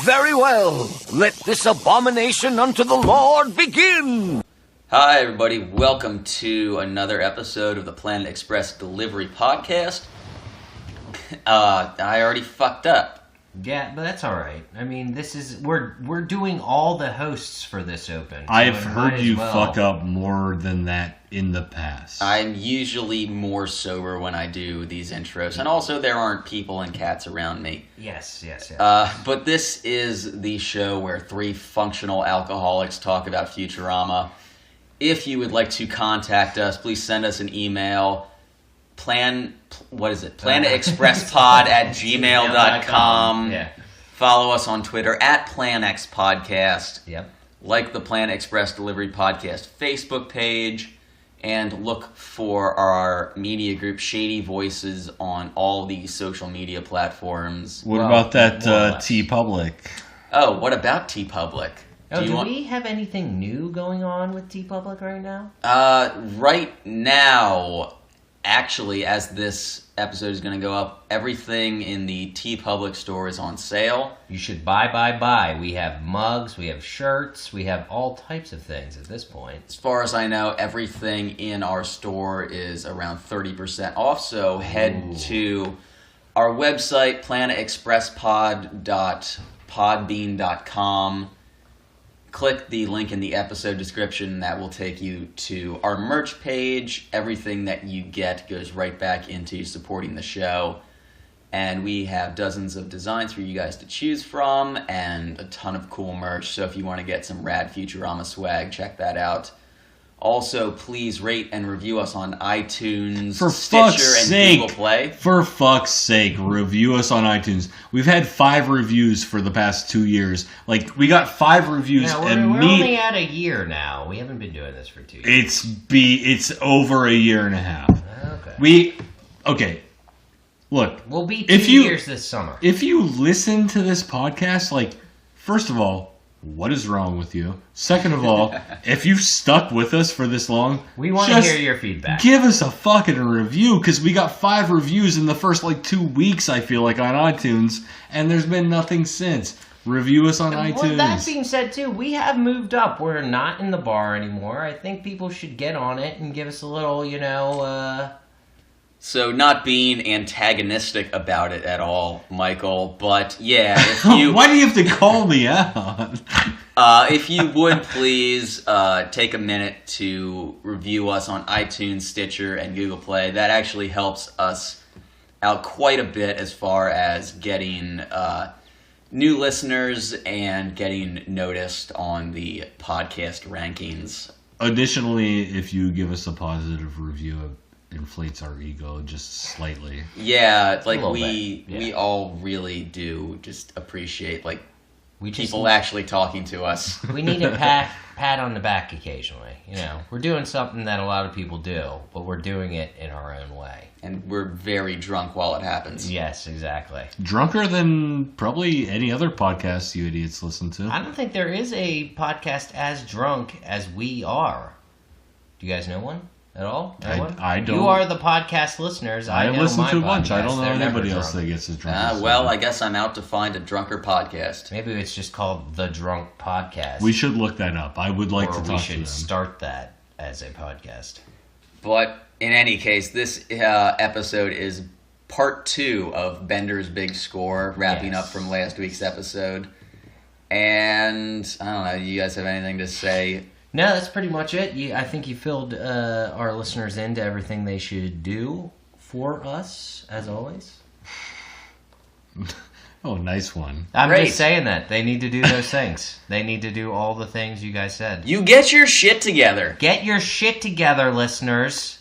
Very well. Let this abomination unto the Lord begin. Hi, everybody. Welcome to another episode of the Planet Express Delivery Podcast. I already fucked up. Yeah, but that's all right. I mean, we're doing all the hosts for this open. So I've heard you fuck up more than that in the past. I'm usually more sober when I do these intros, and also there aren't people and cats around me. Yes. But this is the show where three functional alcoholics talk about Futurama. If you would like to contact us, please send us an email. planetexpresspod@gmail.com. Yeah. Follow us on Twitter @PlanXPodcast. Yep. Like the Planet Express Delivery Podcast Facebook page. And look for our media group, Shady Voices, on all the social media platforms. What about that T-Public? Oh, what about T-Public? Do we have anything new going on with T-Public right now? Right now, actually, as this episode is going to go up, everything in the T-Public store is on sale. You should buy. We have mugs, we have shirts, we have all types of things at this point. As far as I know, everything in our store is around 30% off, so head to our website, planetexpresspod.podbean.com. Click the link in the episode description. That will take you to our merch page. Everything that you get goes right back into supporting the show. And we have dozens of designs for you guys to choose from and a ton of cool merch. So if you want to get some rad Futurama swag, check that out. Also, please rate and review us on iTunes, Stitcher, and Google Play. For fuck's sake, review us on iTunes. We've had 5 reviews for the past 2 years. Like, we got 5 reviews. We're only at a year now. We haven't been doing this for 2 years. It's over a year and a half. Okay. Look. We'll be 2 years this summer. If you listen to this podcast, first of all, what is wrong with you? Second of all, if you've stuck with us for this long, we want to hear your feedback. Give us a fucking review, because we got 5 reviews in the first 2 weeks, I feel like, on iTunes, and there's been nothing since. Review us on iTunes. Well, that being said, too, we have moved up. We're not in the bar anymore. I think people should get on it and give us a little, So, not being antagonistic about it at all, Michael, but yeah, if you... Why do you have to call me out? If you would please take a minute to review us on iTunes, Stitcher, and Google Play. That actually helps us out quite a bit as far as getting new listeners and getting noticed on the podcast rankings. Additionally, if you give us a positive review, inflates our ego just slightly. Yeah, we all really do just appreciate people actually talking to us. We need a pat on the back occasionally. We're doing something that a lot of people do, but we're doing it in our own way. And we're very drunk while it happens. Yes, exactly. Drunker than probably any other podcast you idiots listen to. I don't think there is a podcast as drunk as we are. Do you guys know one? At all? I don't. You are the podcast listeners. I know listen my to a bunch. podcast. I don't know They're anybody else that gets as drunk. Well, I guess I'm out to find a drunker podcast. Maybe it's just called The Drunk Podcast. We should look that up. I would like to talk to them. Or we should start that as a podcast. But in any case, this episode is part 2 of Bender's Big Score, wrapping up from last week's episode. And I don't know, do you guys have anything to say? No, that's pretty much it. I think you filled our listeners into everything they should do for us, as always. Oh, nice one. I'm just saying that. They need to do those things. They need to do all the things you guys said. You get your shit together. Get your shit together, listeners.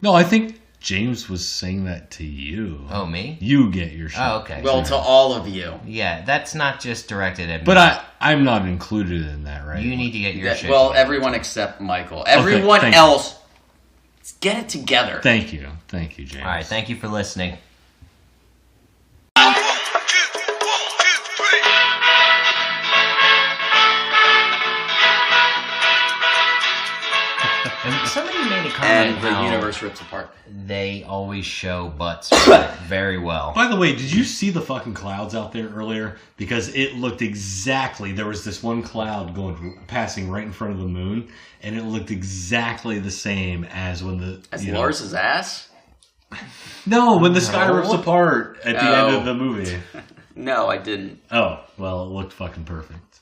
No, I think James was saying that to you. Oh, me? You get your shit. Oh, okay. Well, to all of you. Yeah, that's not just directed at me. But I'm not included in that, right? You need to get your shit Well, together. everyone except Michael. Everyone else, get it together. Thank you. Thank you, James. All right, thank you for listening. somebody made a comment and the how universe rips apart. they always show butts very well. By the way, did you see the fucking clouds out there earlier? Because it looked exactly. There was this one cloud passing right in front of the moon, and it looked exactly the same as when the. That's Lars's ass? No, when the sky rips apart at the end of the movie. No, I didn't. Oh, well, it looked fucking perfect.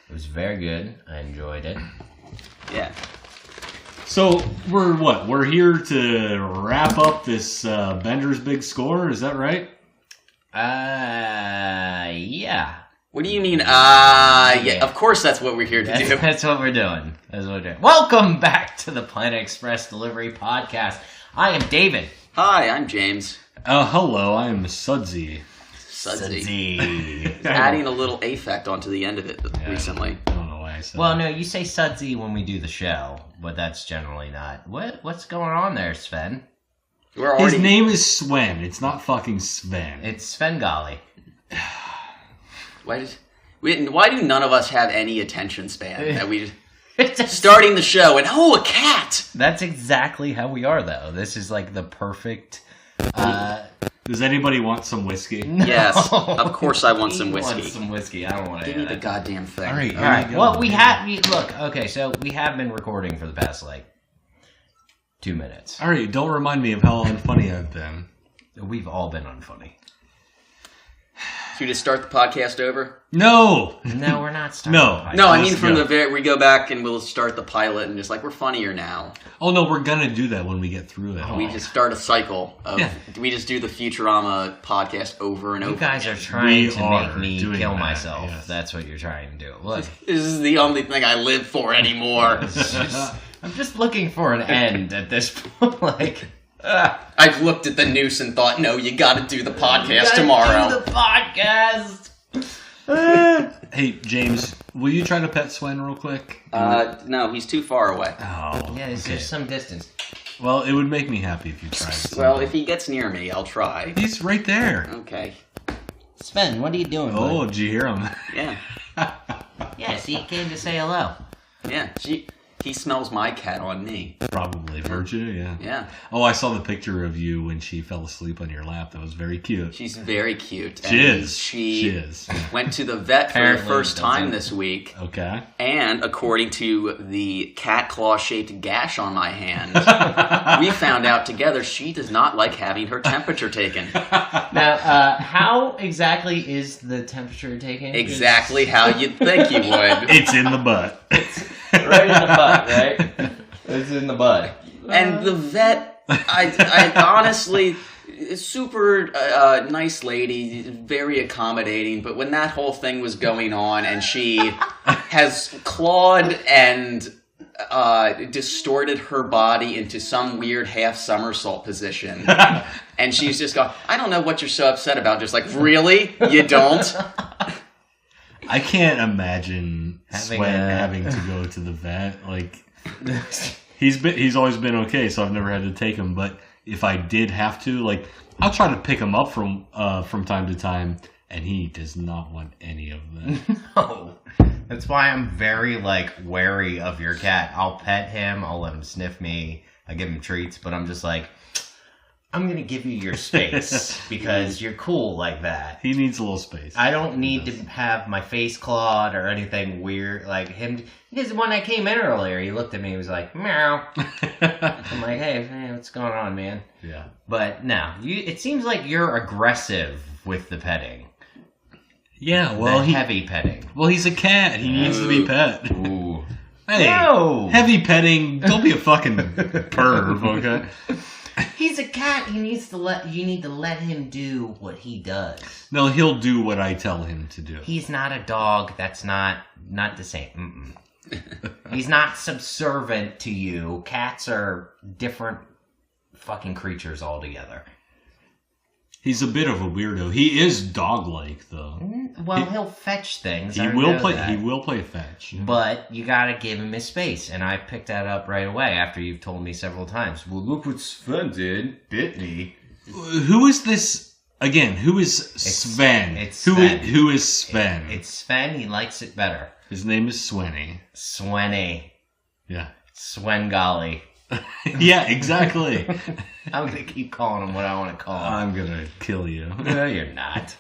It was very good. I enjoyed it. Yeah. So, we're here to wrap up this Bender's Big Score, is that right? Yeah. What do you mean, yeah, of course that's what we're here to do. That's what we're doing. Welcome back to the Planet Express Delivery Podcast. I am David. Hi, I'm James. Hello, I'm Sudsy. Sudsy. Adding a little affect onto the end of it recently. I don't know why I said Well, that. no, you say Sudsy when we do the show, but that's generally not. What's going on there, Sven? His name is Sven. It's not fucking Sven. It's Svengali. Why do none of us have any attention span? That we just starting the show and a cat. That's exactly how we are, though. This is like the perfect. Does anybody want some whiskey? No. Yes, of course I want some whiskey. Some whiskey. I don't want to. Give me the goddamn thing. All right. All right. Well, we have look. Okay, so we have been recording for the past 2 minutes. All right. Don't remind me of how unfunny I've been. We've all been unfunny. Should we just start the podcast over? No. No, we're not starting. No, I mean Let's from go. the very we go back and we'll start the pilot and just we're funnier now. Oh no, we're gonna do that when we get through it. We just start a cycle of we just do the Futurama podcast over and over. You guys are trying to make are me doing kill that, myself. yes. That's what you're trying to do. Look, This is the only thing I live for anymore. I'm just looking for an end at this point. I've looked at the noose and thought, no, you got to do the podcast You gotta tomorrow. do the podcast. Hey James, will you try to pet Sven real quick? No, he's too far away. Oh. Yeah, there's some distance. Well, it would make me happy if you tried. Well, if he gets near me, I'll try. He's right there. Okay. Sven, what are you doing? Oh, did you hear him? Yeah. Yes, he came to say hello. Yeah. He smells my cat on me. Probably. Virtue, yeah. Yeah. Oh, I saw the picture of you when she fell asleep on your lap. That was very cute. She's very cute. She is. She is. went to the vet for the Apparently, first time doesn't. this week. Okay. And according to the cat claw-shaped gash on my hand, we found out together she does not like having her temperature taken. Now, how exactly is the temperature taken? Exactly how you'd think you would. It's in the butt. Right in the butt, right? It's in the butt. And the vet, I honestly, super nice lady, very accommodating, but when that whole thing was going on and she has clawed and distorted her body into some weird half somersault position. And she's just going, I don't know what you're so upset about. Just like, really? You don't? I can't imagine Having Sven having to go to the vet. Like, he's always been okay, so I've never had to take him. But if I did have to, like, I'll try to pick him up from time to time, and he does not want any of that. No. That's why I'm very, wary of your cat. I'll pet him. I'll let him sniff me. I give him treats, but I'm just like, I'm going to give you your space because you're cool like that. He needs a little space. I don't need to have my face clawed or anything weird like him. Because when I came in earlier, he looked at me. He was like, meow. I'm like, hey, what's going on, man? Yeah. But no, it seems like you're aggressive with the petting. Yeah, well, Heavy petting. Well, he's a cat. He needs to be pet. Ooh. Hey, No! heavy petting. Don't be a fucking perv, okay? He's a cat. You need to let him do what he does. No, he'll do what I tell him to do. He's not a dog. That's not the same. He's not subservient to you. Cats are different fucking creatures altogether. He's a bit of a weirdo. He is dog-like, though. Well, he'll fetch things. He I will know play. that. He will play fetch. Yeah. But you gotta give him his space, and I picked that up right away after you've told me several times. Well, look what Sven did. Bit me. Who is this again? Who is Sven? It's Who Sven. Who is Sven? It's Sven. He likes it better. His name is Swenny. Swenny. Yeah. Swengali. Yeah, exactly. I'm gonna keep calling him what I want to call him. I'm gonna kill you. No, you're not.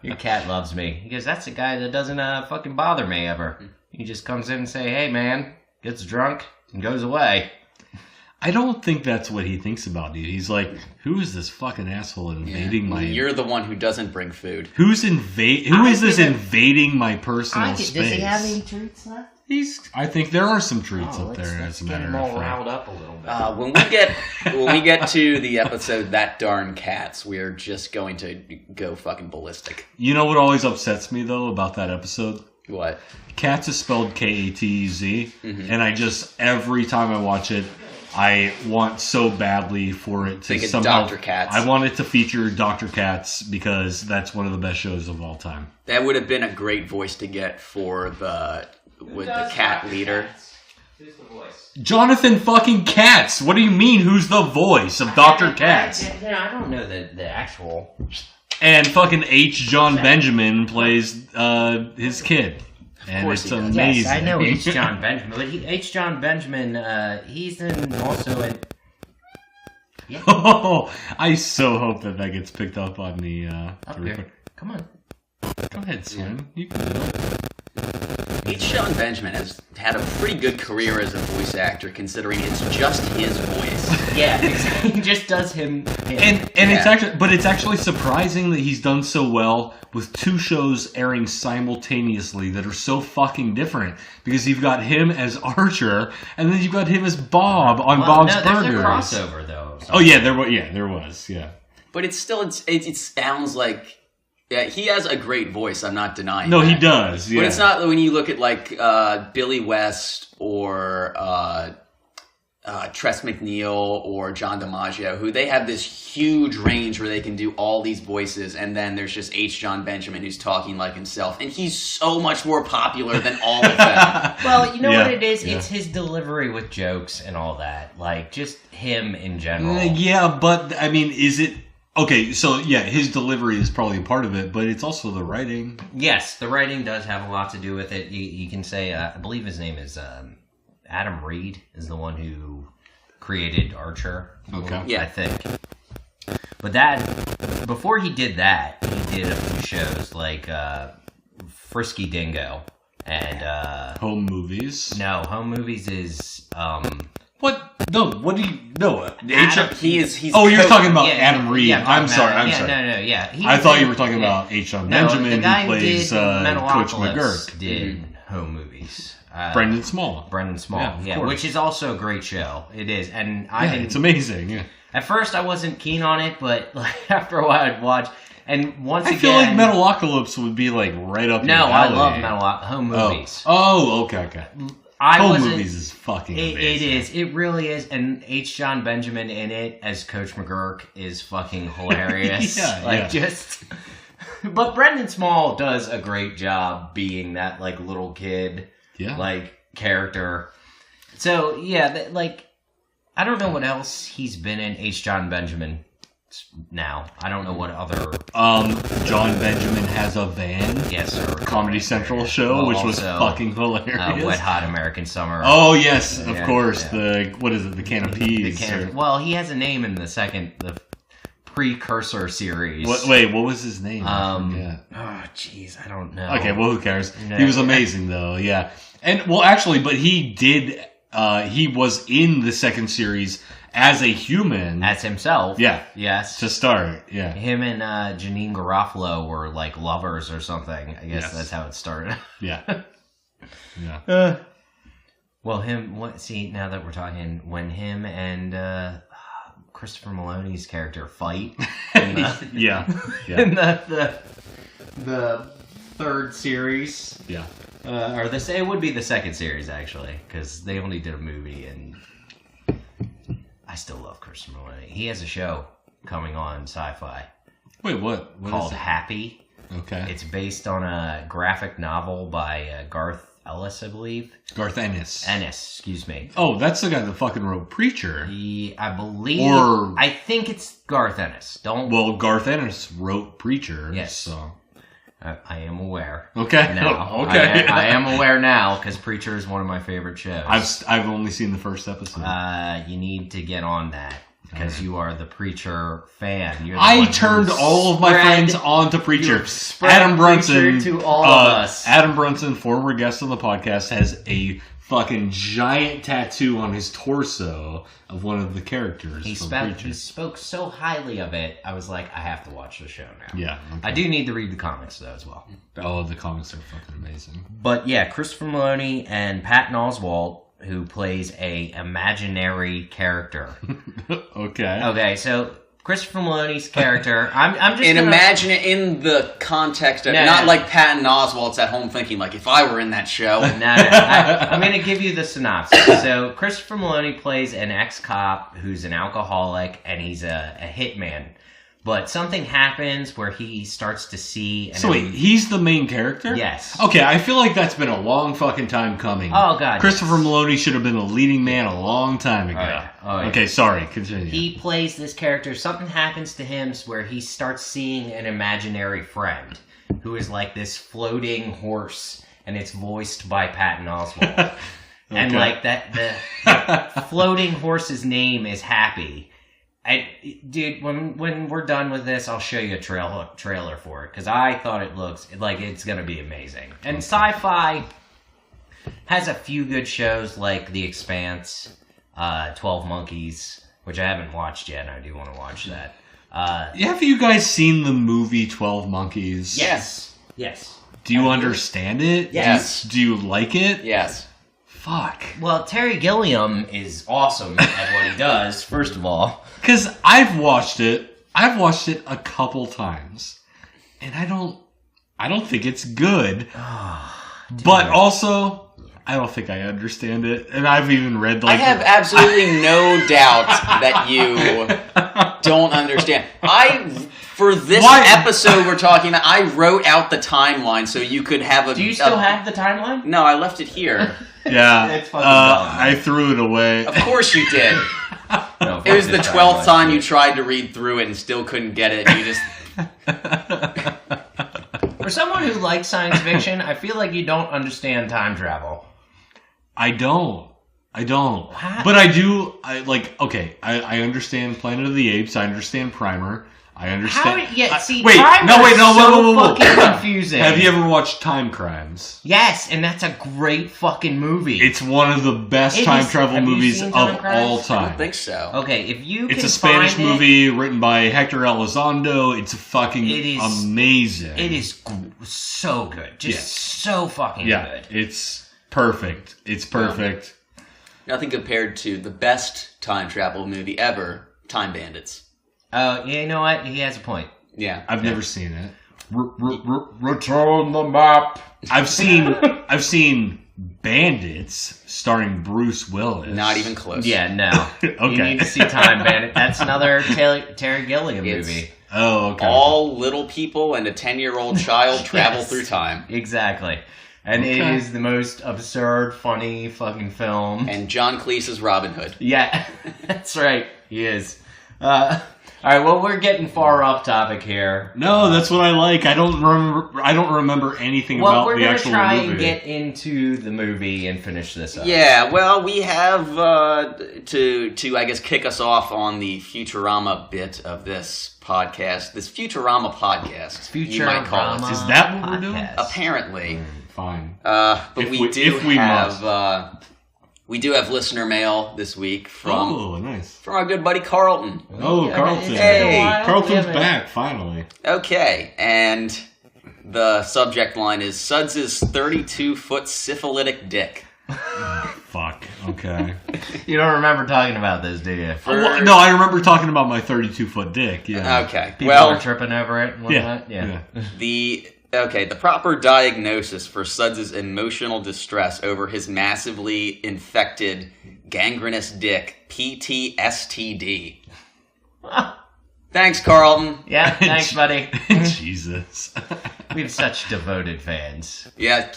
Your cat loves me. He goes, that's the guy that doesn't fucking bother me ever. He just comes in and say, hey man, gets drunk and goes away. I don't think that's what he thinks about you. He's like, who is this fucking asshole invading my... You're the one who doesn't bring food. Who is this invading my personal space? Does he have any treats left? I think there are some treats up there, as a matter get him of all fact. riled up a little bit. When we get to the episode That Darn Cats, we're just going to go fucking ballistic. You know what always upsets me, though, about that episode? What? Cats is spelled Katez, and I just, every time I watch it, I want so badly for it to Think it's somehow... Dr. Katz. I want it to feature Dr. Katz because that's one of the best shows of all time. That would have been a great voice to get for the cat leader. Who's the voice? Jonathan fucking Katz! What do you mean, who's the voice of Dr. Katz? I don't know the actual... And fucking H. John Benjamin plays his kid. And it's amazing. Yes, I know H. John Benjamin, but H. John Benjamin, he's also in... Yeah. Oh, I so hope that gets picked up on the... Up here. Come on. Go ahead, Slim. You can do it. H. John Benjamin has had a pretty good career as a voice actor, considering it's just his voice. Yeah, he just does him. And it's actually surprising that he's done so well with two shows airing simultaneously that are so fucking different. Because you've got him as Archer, and then you've got him as Bob on Bob's Burgers. There's a crossover though. Oh yeah, there was. But it sounds like. Yeah, he has a great voice. I'm not denying. No, that. he does. Yeah. But it's not when you look at like Billy West or Tress MacNeille or John DiMaggio, who they have this huge range where they can do all these voices, and then there's just H. John Benjamin who's talking like himself, and he's so much more popular than all of them. Well, you know what it is? Yeah. It's his delivery with jokes and all that. Like, just him in general. Yeah, but, I mean, is it... Okay, so yeah, his delivery is probably a part of it, but it's also the writing. Yes, the writing does have a lot to do with it. You can say, I believe his name is Adam Reed, is the one who created Archer. Okay. Yeah. I think. But before he did that, he did a few shows like Frisky Dingo and... Home Movies. No, Home Movies is... What? No, what do you... No, He's you're talking about Adam Reed. Yeah, I'm sorry. Yeah. I thought you were talking about H. John Benjamin, the guy who plays who did Coach Metalocalypse McGurk. did Home Movies. Brendan Small. Yeah, which is also a great show. It is, and It's amazing. Yeah. At first, I wasn't keen on it, but like after a while, I'd watch. And once again, I feel like Metalocalypse would be like right up. No, your alley. I love Home Movies. Oh, okay. Home Movies is fucking amazing. It is. It really is. And H. John Benjamin in it as Coach McGurk is fucking hilarious. Just. But Brendan Small does a great job being that like little kid, like character. So yeah, I don't know what else he's been in. H. John Benjamin. Now I don't know what other. John Benjamin Has a Van. Yes, sir. Comedy Central show, which was fucking hilarious. Wet Hot American Summer. Oh yes, of course. Yeah. What is it? The Can of Peas. Well, he has a name in the precursor series. Wait, what was his name? Oh, jeez, I don't know. Okay, well, who cares? No. He was amazing though. Yeah, and well, actually, but he did. He was in the second series as a human. As himself. Yeah. Yes. To start, yeah. Him and Janine Garofalo were like lovers or something. I guess that's how it started. Yeah. Yeah. Well, now that we're talking, when him and Christopher Maloney's character fight. In the third series. Yeah. It would be the second series, actually, because they only did a movie, and I still love Christopher Maloney. He has a show coming on Sci-Fi. Wait, what? Called Happy. Okay. It's based on a graphic novel by Garth Ellis, I believe. Garth Ennis. Excuse me. Oh, that's the guy that fucking wrote Preacher. I think it's Garth Ennis. Well, Garth Ennis wrote Preacher. Yes. So. I am aware. Okay. Now. Okay. I am aware now because Preacher is one of my favorite shows. I've only seen the first episode. You need to get on that because you are the Preacher fan. You're the I one who turned all of my friends onto Preacher. spread Adam Brunson, Preacher to all of us. Adam Brunson, former guest on the podcast, has a fucking giant tattoo on his torso of one of the characters. He spoke so highly of it. I was like, I have to watch the show now. Yeah, okay. I do need to read the comics though as well. Oh, the comics are fucking amazing. But yeah, Christopher Maloney and Patton Oswalt, who plays a imaginary character. Okay. Okay, so Christopher Maloney's character, I'm just And gonna... imagine it in the context of, not like Patton Oswalt's at home thinking, like, if I were in that show. No. I'm going to give you the synopsis. So, Christopher Maloney plays an ex-cop who's an alcoholic, and he's a hitman. But something happens where he starts to see... So wait, he's the main character? Yes. Okay, I feel like that's been a long fucking time coming. Oh, God. Christopher Maloney should have been a leading man a long time ago. Oh, yeah. Okay, sorry, continue. He plays this character. Something happens to him where he starts seeing an imaginary friend who is like this floating horse, and it's voiced by Patton Oswalt. And like the floating horse's name is Happy. Dude, when we're done with this, I'll show you a trailer for it because I thought it looks like it's gonna be amazing. And Sci-Fi has a few good shows like The Expanse, 12 Monkeys, which I haven't watched yet, and I do want to watch that. Have you guys seen the movie 12 Monkeys? Yes. Do you understand it? Yes. Do you like it? Yes. Fuck. Well, Terry Gilliam is awesome at what he does, first of all. Because I've watched it a couple times, and I don't think it's good. But also, I don't think I understand it, and I've even read I have absolutely no doubt that you don't understand. For this episode we're talking about, I wrote out the timeline so you could have a... Do you still have the timeline? No, I left it here. Yeah, It's fucking dumb. I threw it away. Of course you did. No, It was the 12th time you you tried to read through it and still couldn't get it. You just... For someone who likes science fiction, I feel like you don't understand time travel. I don't. How? But I do. I understand Planet of the Apes. I understand Primer. I understand. Whoa. Fucking confusing. Have you ever watched Time Crimes? Yes, and that's a great fucking movie. It's one of the best time travel movies of all I time. don't think so. Okay, if you It's can a Spanish find movie written by Hector Elizondo. It's fucking amazing. It is so good. So fucking good. It's perfect. It's perfect. Nothing compared to the best time travel movie ever, Time Bandits. Oh, you know what? He has a point. Yeah. I've never seen it. Return the map. I've seen Bandits starring Bruce Willis. Not even close. Yeah, no. Okay. You need to see Time Bandit. That's another Terry Gilliam movie. Oh, okay. All little people and a 10-year-old child travel through time. Exactly. And it is the most absurd, funny fucking film. And John Cleese's Robin Hood. Yeah, that's right. He is. All right, well, we're getting far off topic here. No, that's what I like. I don't remember anything about the actual movie. Well, we're going to try and get into the movie and finish this up. Yeah, well, we have to I guess kick us off on the Futurama bit of this podcast. This Futurama podcast, you might call it. Is that what we're doing? Apparently. Fine. But we do have listener mail this week from our good buddy Carlton. Oh, Carlton. Hey, Carlton's back, finally. Okay, and the subject line is Suds' 32-foot syphilitic dick. Fuck, okay. You don't remember talking about this, do you? No, I remember talking about my 32-foot dick, yeah. Okay, People were tripping over it and whatnot? Yeah. The proper diagnosis for Suds' emotional distress over his massively infected gangrenous dick, PTSD. Thanks, Carlton. Yeah, thanks, buddy. Jesus. We have such devoted fans. Yeah,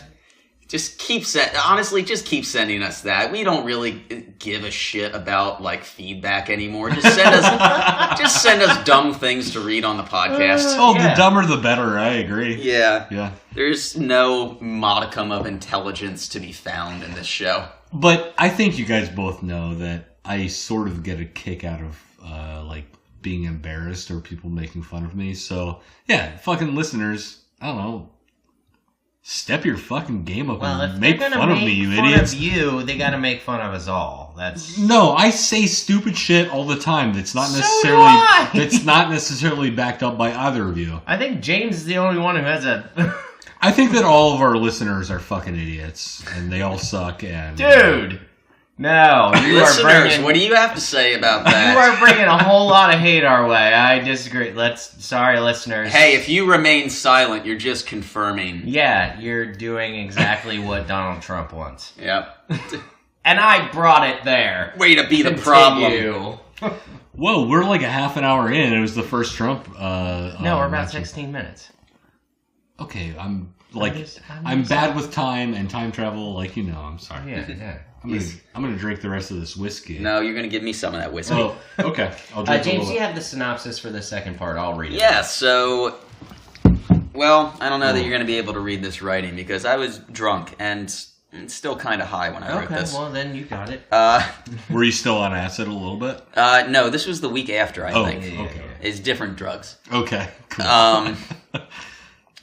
Just keep sending us that. We don't really give a shit about like feedback anymore. Just send us dumb things to read on the podcast. The dumber the better. I agree. Yeah. There's no modicum of intelligence to be found in this show. But I think you guys both know that I sort of get a kick out of like being embarrassed or people making fun of me. So yeah, fucking listeners, I don't know. Step your fucking game up and make fun of me, you idiots. If they're gonna make fun of you, they gotta make fun of us all. No, I say stupid shit all the time. That's not necessarily backed up by either of you. I think James is the only one who has a. I think that all of our listeners are fucking idiots and they all suck. And dude, no, listeners, what do you have to say about that? You are bringing a whole lot of hate our way. I disagree. Sorry, listeners. Hey, if you remain silent, you're just confirming. Yeah, you're doing exactly what Donald Trump wants. Yep. And I brought it there. Way to be the problem. Whoa, we're like a half an hour in. It was the first Trump. No, we're about 16 minutes. Okay, I'm bad with time and time travel. Like I'm sorry. Yeah. I'm gonna drink the rest of this whiskey. No, you're gonna give me some of that whiskey. Oh, okay. I'll drink James, you have the synopsis for the second part. I'll read it. Yeah. So, I don't know that you're gonna be able to read this writing because I was drunk and still kind of high when I wrote this. Okay, well then you got it. Were you still on acid a little bit? No, this was the week after. I think. Okay. It's different drugs. Okay. Cool.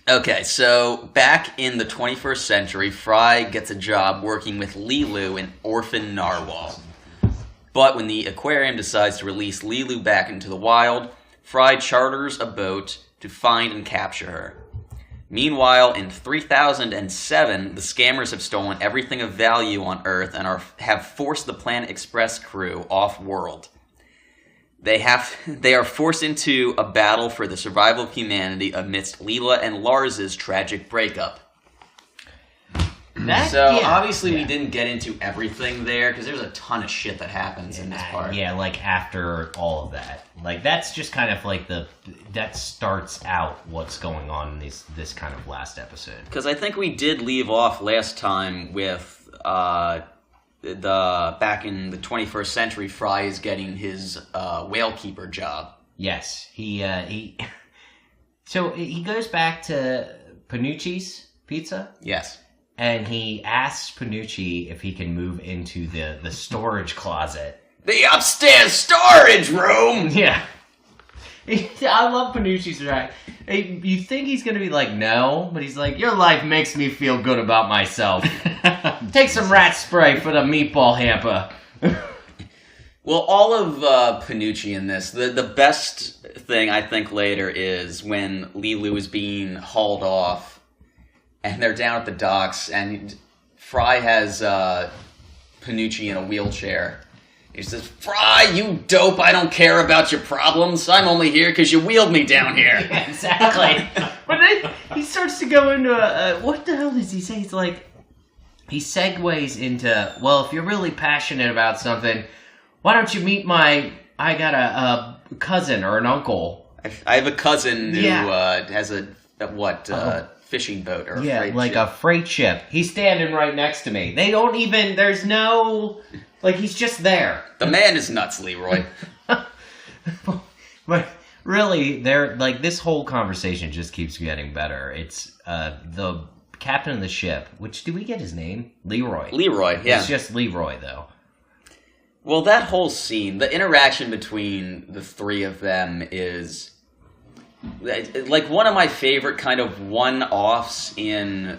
Okay, so back in the 21st century, Fry gets a job working with Lilu in orphan narwhal. But when the aquarium decides to release Lilu back into the wild, Fry charters a boat to find and capture her. Meanwhile, in 3007, the scammers have stolen everything of value on Earth and have forced the Planet Express crew off-world. They are forced into a battle for the survival of humanity amidst Leela and Lars's tragic breakup. Obviously we didn't get into everything there because there's a ton of shit that happens in this part. Yeah, like after all of that. Like that's just kind of like that starts out what's going on in this kind of last episode. Because I think we did leave off last time with back in the 21st century, Fry is getting his whale keeper job. Yes, so he goes back to Panucci's Pizza. Yes, and he asks Panucci if he can move into the storage closet, the upstairs storage room. Yeah, I love Panucci's right. You think he's gonna be like no, but he's like, your life makes me feel good about myself. Take some rat spray for the meatball hamper. Well, all of Panucci in this, the best thing I think later is when Lilu is being hauled off, and they're down at the docks, and Fry has Panucci in a wheelchair. He says, Fry, you dope, I don't care about your problems. I'm only here because you wheeled me down here. Yeah, exactly. But then he starts to go into what the hell does he say? He's like, he segues into, well, if you're really passionate about something, why don't you meet I got a cousin or an uncle. I have a cousin who has a fishing boat or a freight ship. A freight ship. He's standing right next to me. They don't even, there's no, he's just there. The man is nuts, Leroy. But really, this whole conversation just keeps getting better. It's the captain of the ship, which, do we get his name? Leroy. Leroy, yeah. It's just Leroy, though. Well, that whole scene, the interaction between the three of them is like one of my favorite kind of one-offs in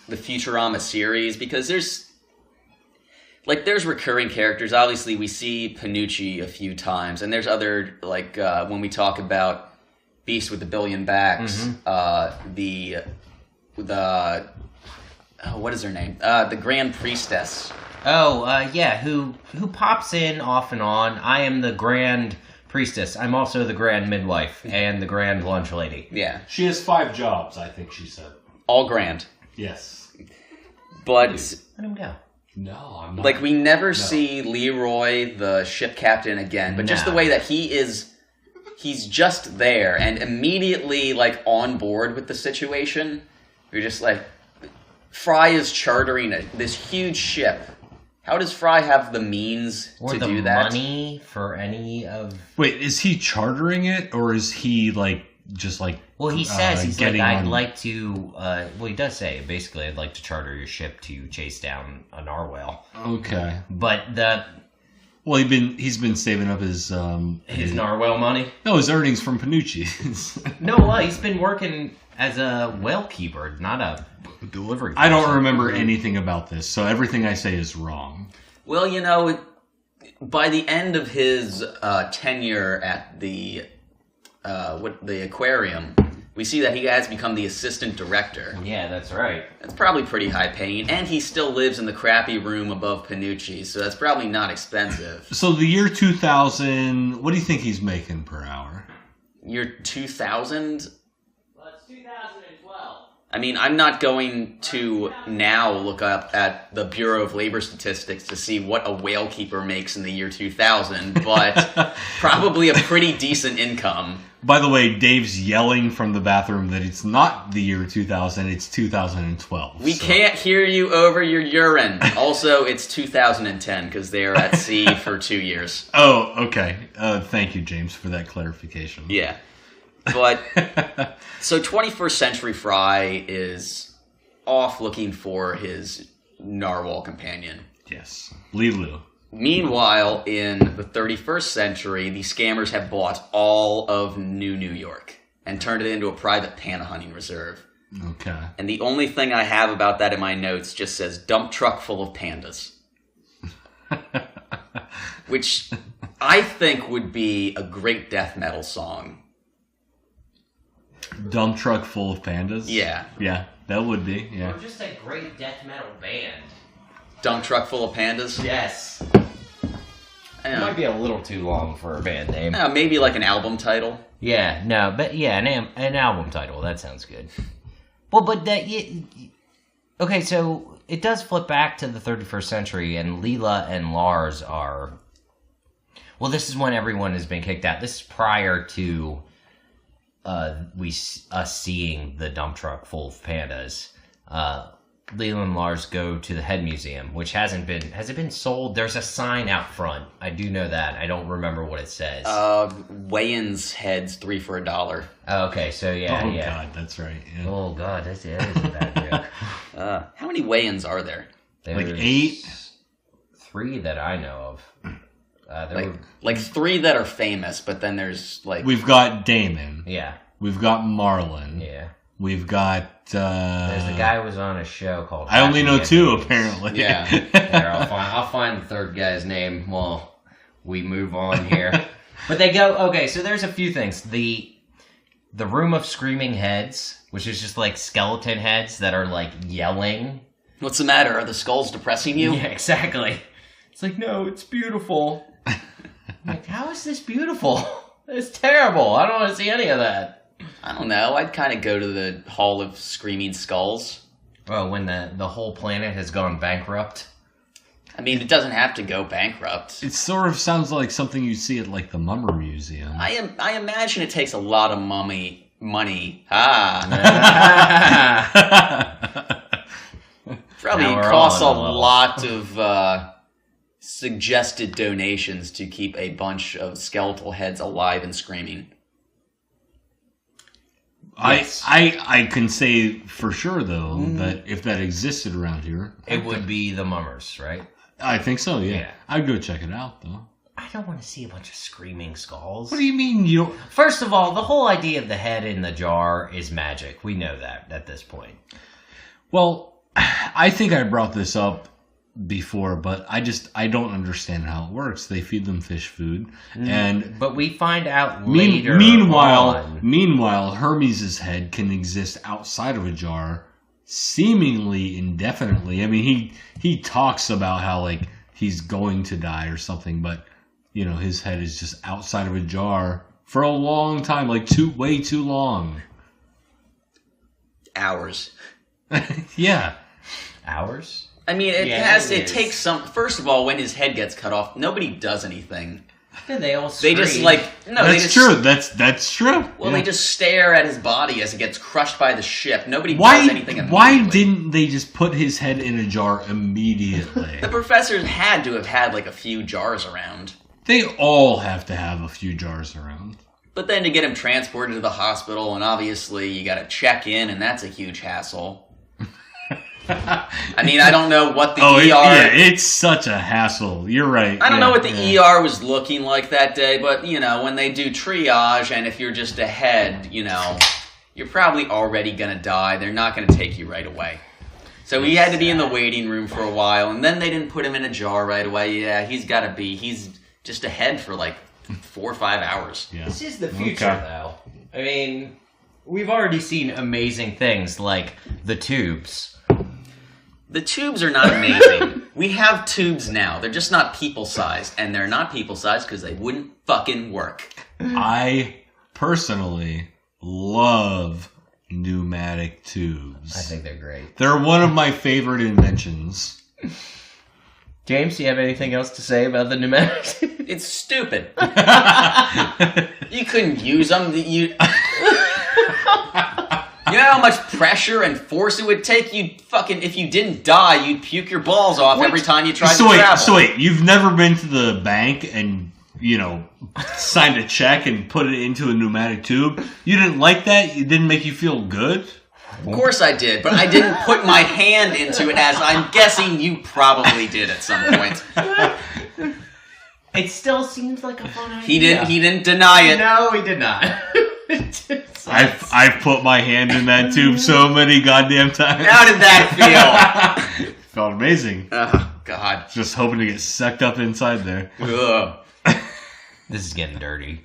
the Futurama series, because there's recurring characters. Obviously, we see Panucci a few times, and there's other, when we talk about Beast with a Billion Backs, what is her name? The Grand Priestess. Who pops in off and on. I am the Grand Priestess. I'm also the Grand Midwife and the Grand Lunch Lady. Yeah. She has 5 jobs, I think she said. All grand. Yes. But... Let him go. No, I'm not. We never see Leroy, the ship captain, again. But just the way that he's just there and immediately, on board with the situation. You're just like... Fry is chartering this huge ship. How does Fry have the means to do that? Or the money for any of... Wait, is he chartering it, or is he, like, just, like... Well, he says, he's like, I'd on... like to... well, he does say, basically, I'd like to charter your ship to chase down a narwhal. Okay. But the... Well, he's been saving up his narwhal money? No, his earnings from Panucci. No, well, he's been working as a whale keeper, not a delivery person. I don't remember anything about this, so everything I say is wrong. Well, you know, by the end of his tenure at the aquarium, we see that he has become the assistant director. Yeah, that's right. That's probably pretty high paying, and he still lives in the crappy room above Panucci, so that's probably not expensive. So the year 2000, what do you think he's making per hour? Year 2000? Well, it's 2012. I mean, I'm not going to now look up at the Bureau of Labor Statistics to see what a whale keeper makes in the year 2000, but probably a pretty decent income. By the way, Dave's yelling from the bathroom that it's not the year 2000, it's 2012. We can't hear you over your urine. Also, it's 2010 because they are at sea for 2 years. Oh, okay. Thank you, James, for that clarification. Yeah. But, so 21st Century Fry is off looking for his narwhal companion. Yes. Lilu. Meanwhile, in the 31st century, the scammers have bought all of New York and turned it into a private panda hunting reserve. Okay. And the only thing I have about that in my notes just says, dump truck full of pandas. Which I think would be a great death metal song. Dump truck full of pandas? Yeah. Yeah, that would be, yeah. Or just a great death metal band. Dump truck full of pandas? Yes. It might be a little too long for a band name. Maybe like an album title. Yeah, no, but yeah, an album title. That sounds good. Well, but that... Okay, so it does flip back to the 31st century, and Leela and Lars are... Well, this is when everyone has been kicked out. This is prior to us seeing the dump truck full of pandas. Leela and Lars go to the Head Museum, which has it been sold? There's a sign out front. I do know that. I don't remember what it says. Wayans heads 3 for $1. Oh, okay, so yeah. Oh, God, that's right. Yeah. Oh, God, that is a bad joke. How many Wayans are there? Like 8? 3 that I know of. Like 3 that are famous, but then there's like... We've got Damon. Yeah. We've got Marlon. Yeah. We've got... There's a guy who was on a show called... I only know 2, apparently. Yeah. There, I'll find the third guy's name while we move on here. But they go... Okay, so there's a few things. The Room of Screaming Heads, which is just like skeleton heads that are like yelling. What's the matter? Are the skulls depressing you? Yeah, exactly. It's like, no, it's beautiful. I'm like, how is this beautiful? It's terrible. I don't want to see any of that. I don't know. I'd kind of go to the Hall of Screaming Skulls. Oh, when the whole planet has gone bankrupt? I mean, it doesn't have to go bankrupt. It sort of sounds like something you'd see at, like, the Mummer Museum. I imagine it takes a lot of money. Probably costs a lot of suggested donations to keep a bunch of skeletal heads alive and screaming. Yes. I can say for sure, though, that if that existed around here... It would be the Mummers, right? I think so, yeah. Yeah. I'd go check it out, though. I don't want to see a bunch of screaming skulls. What do you mean you don't... First of all, the whole idea of the head in the jar is magic. We know that at this point. Well, I think I brought this up before, but I don't understand how it works. They feed them fish food, But we find out later Meanwhile, Hermes' head can exist outside of a jar seemingly indefinitely. I mean, he talks about how, like, he's going to die or something, but, you know, his head is just outside of a jar for a long time, like way too long. Hours. Yeah. Hours? I mean, it takes some... First of all, when his head gets cut off, nobody does anything. Yeah, they all They just scream. That's true. That's true. Well, Yeah. they just stare at his body as it gets crushed by the ship. Nobody does anything immediately. Why didn't they just put his head in a jar immediately? The professors had to have had like a few jars around. They all have to have a few jars around. But then to get him transported to the hospital, and obviously you got to check in, and that's a huge hassle. I mean, I don't know what the ER... it's such a hassle. You're right. I don't know what the ER was looking like that day, but, you know, when they do triage, and if you're just ahead, you know, you're probably already going to die. They're not going to take you right away. So he had to be in the waiting room for a while, and then they didn't put him in a jar right away. Yeah, he's just ahead for like 4 or 5 hours. Yeah. This is the future, though. I mean, we've already seen amazing things like the tubes. The tubes are not amazing. We have tubes now. They're just not people-sized. And they're not people-sized because they wouldn't fucking work. I personally love pneumatic tubes. I think they're great. They're one of my favorite inventions. James, do you have anything else to say about the pneumatics? It's stupid. You couldn't use them. You know how much pressure and force it would take? If you didn't die, you'd puke your balls off every time you tried to travel. So wait, you've never been to the bank and, you know, signed a check and put it into a pneumatic tube? You didn't like that? It didn't make you feel good? Of course I did, but I didn't put my hand into it, as I'm guessing you probably did at some point. It still seems like a fun idea. He didn't deny it. No, he did not. I've put my hand in that tube so many goddamn times. How did that feel? Felt amazing. Oh, God. Just hoping to get sucked up inside there. Ugh. This is getting dirty.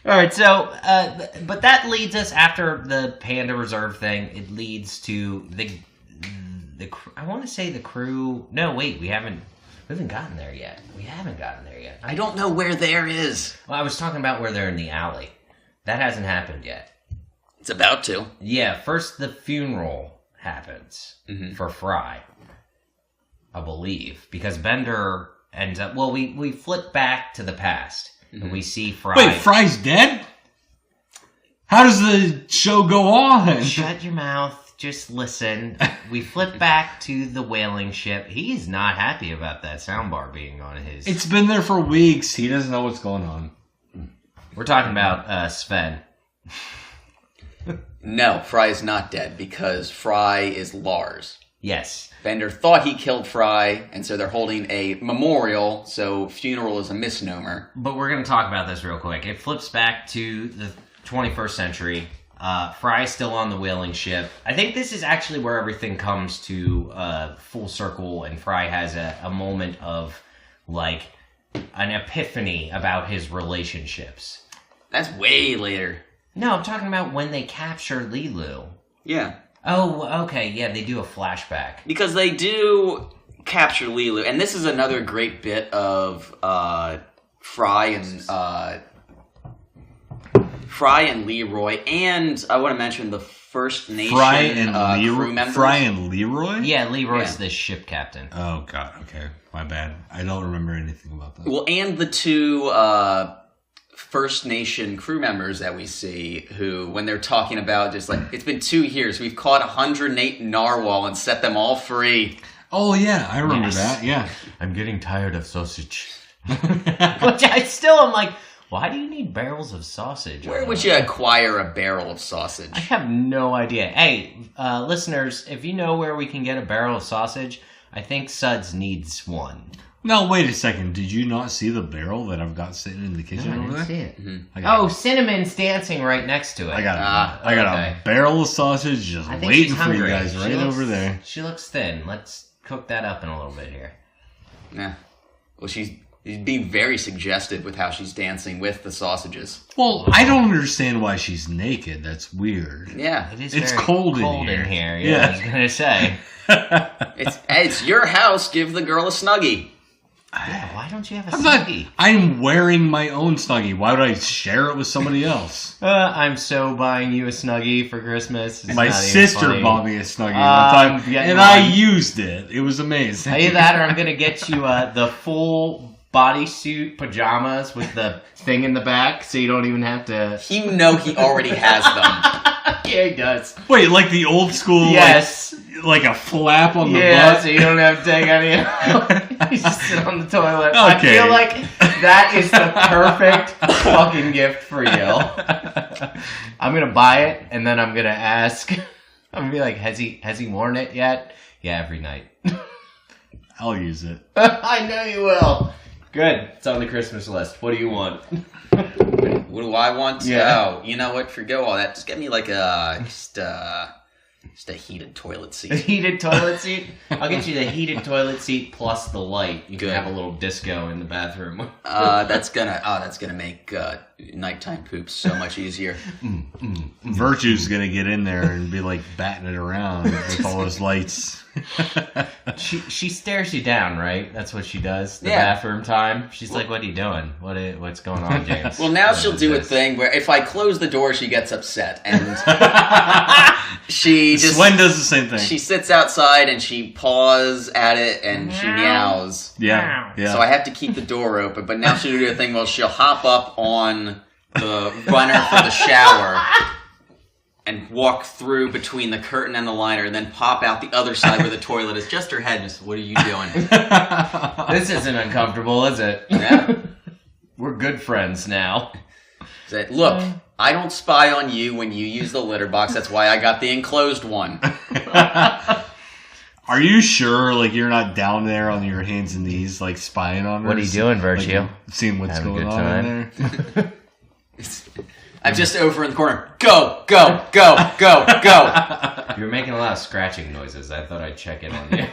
Alright, so, but that leads us, after the Panda Reserve thing, it leads to the I want to say the crew... No, wait, we haven't gotten there yet. I don't know where there is. Well, I was talking about where they're in the alley. That hasn't happened yet. It's about to. Yeah, first the funeral happens for Fry, I believe, because Bender ends up... Well, we flip back to the past, and we see Fry... Wait, Fry's dead? How does the show go on? Shut your mouth. Just listen. We flip back to the whaling ship. He's not happy about that soundbar being on his... It's been there for weeks. He doesn't know what's going on. We're talking about Sven. No, Fry is not dead, because Fry is Lars. Yes. Bender thought he killed Fry, and so they're holding a memorial, so funeral is a misnomer. But we're going to talk about this real quick. It flips back to the 21st century. Fry's still on the whaling ship. I think this is actually where everything comes to full circle, and Fry has a moment of, like, an epiphany about his relationships. That's way later. No, I'm talking about when they capture Lilu. Yeah. Oh, okay, yeah, they do a flashback. Because they do capture Lilu, and this is another great bit of Fry and Leroy, and I want to mention the First Nation crew members. Fry and Leroy? Yeah, Leroy's the ship captain. Oh, God, okay. My bad. I don't remember anything about that. Well, and the two First Nation crew members that we see, who, when they're talking about just like, it's been 2 years, we've caught 108 narwhal and set them all free. Oh, yeah, I remember that, yeah. I'm getting tired of sausage. Which I still am like, why do you need barrels of sausage? Where would you acquire a barrel of sausage? I have no idea. Hey, listeners, if you know where we can get a barrel of sausage, I think Suds needs one. No, wait a second. Did you not see the barrel that I've got sitting in the kitchen over there? I didn't see it. Cinnamon's dancing right next to it. I got a barrel of sausage just waiting for you guys over there. She looks thin. Let's cook that up in a little bit here. Yeah. Well, she's being very suggestive with how she's dancing with the sausages. Well, I don't understand why she's naked. That's weird. Yeah. It's cold in here. Yeah, I was going to say. It's your house. Give the girl a snuggie. Yeah, why don't you have a I'm not. Snuggie? I'm wearing my own Snuggie. Why would I share it with somebody else? I'm so buying you a Snuggie for Christmas. It's My not even sister funny. bought me a Snuggie one time, getting and I one. used it. It was amazing. Either that, or I'm gonna get you the full bodysuit pajamas with the thing in the back, so you don't even have to. You know he already has them. Yeah, he does. Wait, like the old school, Yes. like a flap on the Yeah, butt? so you don't have to take any. You just sit on the toilet. I Okay. feel like that is the perfect fucking gift for you. I'm gonna buy it, and then I'm gonna ask. I'm gonna be like, has he worn it yet? Yeah, every night. I'll use it. I know you will. Good. It's on the Christmas list. What do you want? What do I want? Yeah. Oh, you know what? Forget all that. Just get me like just a heated toilet The seat. heated toilet seat? I'll get you the heated toilet seat plus the light. You Good. can have a little disco in the bathroom. That's gonna make nighttime poops so much easier. Virtue's gonna get in there and be like batting it around with all those lights. She stares you down, right? That's what she does. The Yeah. bathroom time. She's like, "What are you doing? What's going on, James?" Well, now What she'll is do a this? thing where if I close the door, she gets upset, and she just Swen does the same thing. she sits outside and she paws at it and she meows. yeah. So I have to keep the door open. But now she'll do a thing where she'll hop up on the runner for the shower and walk through between the curtain and the liner, and then pop out the other side where the toilet is. Just her head. Just, what are you doing? This isn't uncomfortable, is it? Yeah. We're good friends now. Said, look, I don't spy on you when you use the litter box. That's why I got the enclosed one. Are you sure, like, you're not down there on your hands and knees, like, spying on her? What are you doing, Virtue? Like, seeing what's Having a going good on in there? I'm just over in the corner. Go, go, go, go, go. You're making a lot of scratching noises. I thought I'd check in on you.